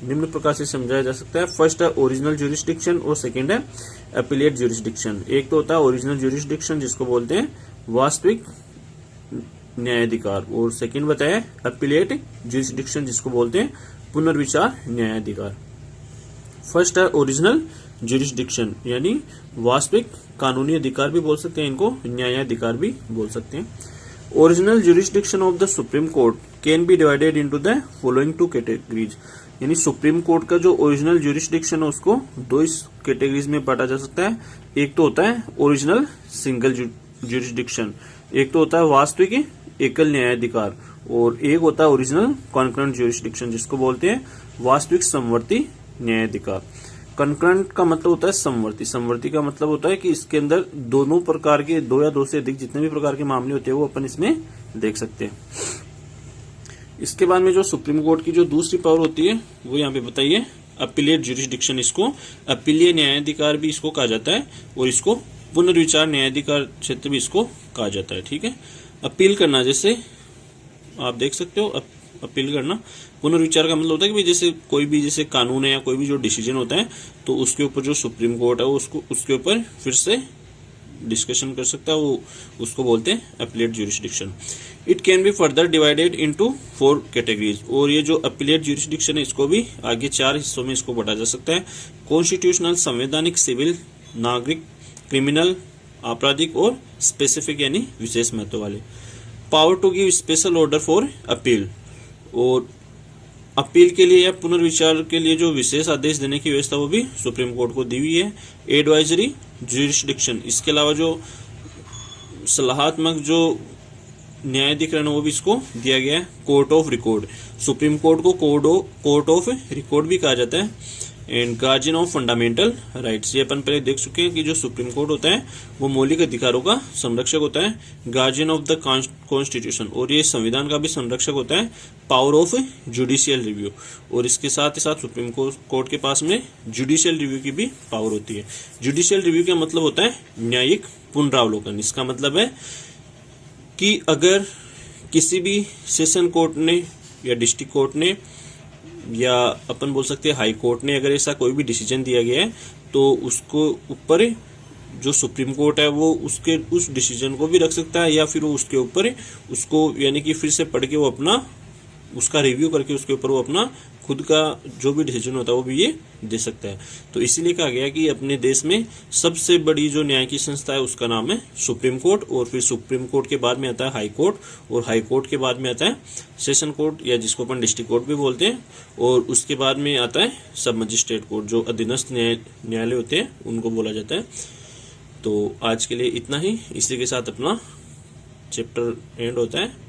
निम्न प्रकार से समझाया जा सकता है। फर्स्ट है ओरिजिनल ज्यूरिसडिक्शन और सेकंड है अपीलेट ज्यूरिसडिक्शन। एक तो होता है ओरिजिनल ज्यूरिसडिक्शन जिसको बोलते हैं वास्तविक न्यायाधिकार, और सेकंड बताया अपीलेट ज्यूरिसडिक्शन जिसको बोलते हैं पुनर्विचार न्यायाधिकार। फर्स्ट है ओरिजिनल ज्यूरिसडिक्शन यानी वास्तविक कानूनी अधिकार भी बोल सकते हैं, इनको न्यायाधिकार भी बोल सकते हैं। Original jurisdiction of the supreme court can be divided into the following two categories, यानी सुप्रीम कोर्ट का जो ओरिजिनल ज्यूरिसडिक्शन है उसको दो इस कैटेगरीज में बांटा जा सकता है। एक तो होता है ओरिजिनल सिंगल ज्यूरिसडिक्शन, एक तो होता है वास्तविक एकल न्यायाधिकार, और एक होता है ओरिजिनल कॉन्करेंट ज्यूरिसडिक्शन जिसको बोलते हैं वास्तविक समवर्ती न्यायाधिकार। कंकरेंट का मतलब होता है समवर्ती, समवर्ती का मतलब होता है कि इसके अंदर दोनों प्रकार के, दो या दो से अधिक जितने भी प्रकार के मामले होते हैं वो अपन इसमें देख सकते हैं। इसके बाद में जो सुप्रीम कोर्ट की जो दूसरी पावर होती है वो यहाँ पे बताइए अपीलेट ज्यूरिसडिक्शन, इसको अपीलीय न्यायाधिकार भी इसको कहा जाता है, और इसको पुनर्विचार न्यायाधिकार क्षेत्र भी इसको कहा जाता है। ठीक है, अपील करना, जैसे आप देख सकते हो अपील करना। पुनर्विचार का मतलब होता है कि जैसे कोई भी जैसे कानून है या कोई भी जो डिसीजन होता है तो उसके ऊपर जो सुप्रीम कोर्ट है उसको उसके ऊपर फिर से डिस्कशन कर सकता है, वो उसको बोलते हैं appellate jurisdiction. It can be further divided into 4 categories, और ये जो अपीलेट ज्यूरिसडिक्शन है इसको भी आगे 4 हिस्सों में इसको बांटा जा सकता है। कॉन्स्टिट्यूशनल, संवैधानिक, सिविल, नागरिक, क्रिमिनल, आपराधिक और स्पेसिफिक यानी विशेष महत्व वाले। Power to give special order for appeal, और अपील के लिए या पुनर्विचार के लिए जो विशेष आदेश देने की व्यवस्था वो भी सुप्रीम कोर्ट को दी हुई है। एडवाइजरी ज्यूरिसडिक्शन, इसके अलावा जो सलाहात्मक जो न्यायाधिकरण वो भी इसको दिया गया है। Court of record, supreme court को कोर्ट ऑफ रिकॉर्ड भी कहा जाता है। And guardian of fundamental rights, ये अपन पहले देख चुके हैं कि जो सुप्रीम कोर्ट होता है वो मौलिक अधिकारों का संरक्षक होता है। गार्जियन ऑफ द कॉन्स्टिट्यूशन, और ये संविधान का भी संरक्षक होता है। पावर ऑफ जुडिशियल रिव्यू, और इसके साथ ही साथ सुप्रीम कोर्ट के पास में जुडिशियल रिव्यू की भी पावर होती है। जुडिशियल रिव्यू का मतलब होता है न्यायिक पुनरावलोकन। इसका मतलब है कि अगर किसी भी सेशन कोर्ट ने या डिस्ट्रिक्ट कोर्ट ने या अपन बोल सकते हैं हाई कोर्ट ने अगर ऐसा कोई भी डिसीजन दिया गया है तो उसको ऊपर जो सुप्रीम कोर्ट है वो उसके उस डिसीजन को भी रख सकता है, या फिर वो उसके ऊपर उसको यानी कि फिर से पढ़ के वो अपना उसका रिव्यू करके उसके ऊपर वो अपना खुद का जो भी डिसीजन होता है वो भी ये दे सकता है। तो इसीलिए कहा गया कि अपने देश में सबसे बड़ी जो न्याय की संस्था है उसका नाम है सुप्रीम कोर्ट, और फिर सुप्रीम कोर्ट के बाद में आता है हाई कोर्ट, और हाई कोर्ट के बाद में आता है सेशन कोर्ट या जिसको अपन डिस्ट्रिक्ट कोर्ट भी बोलते हैं, और उसके बाद में आता है सब मजिस्ट्रेट कोर्ट, जो अधीनस्थ न्यायालय होते हैं उनको बोला जाता है। तो आज के लिए इतना ही, इसी के साथ अपना चैप्टर एंड होता है।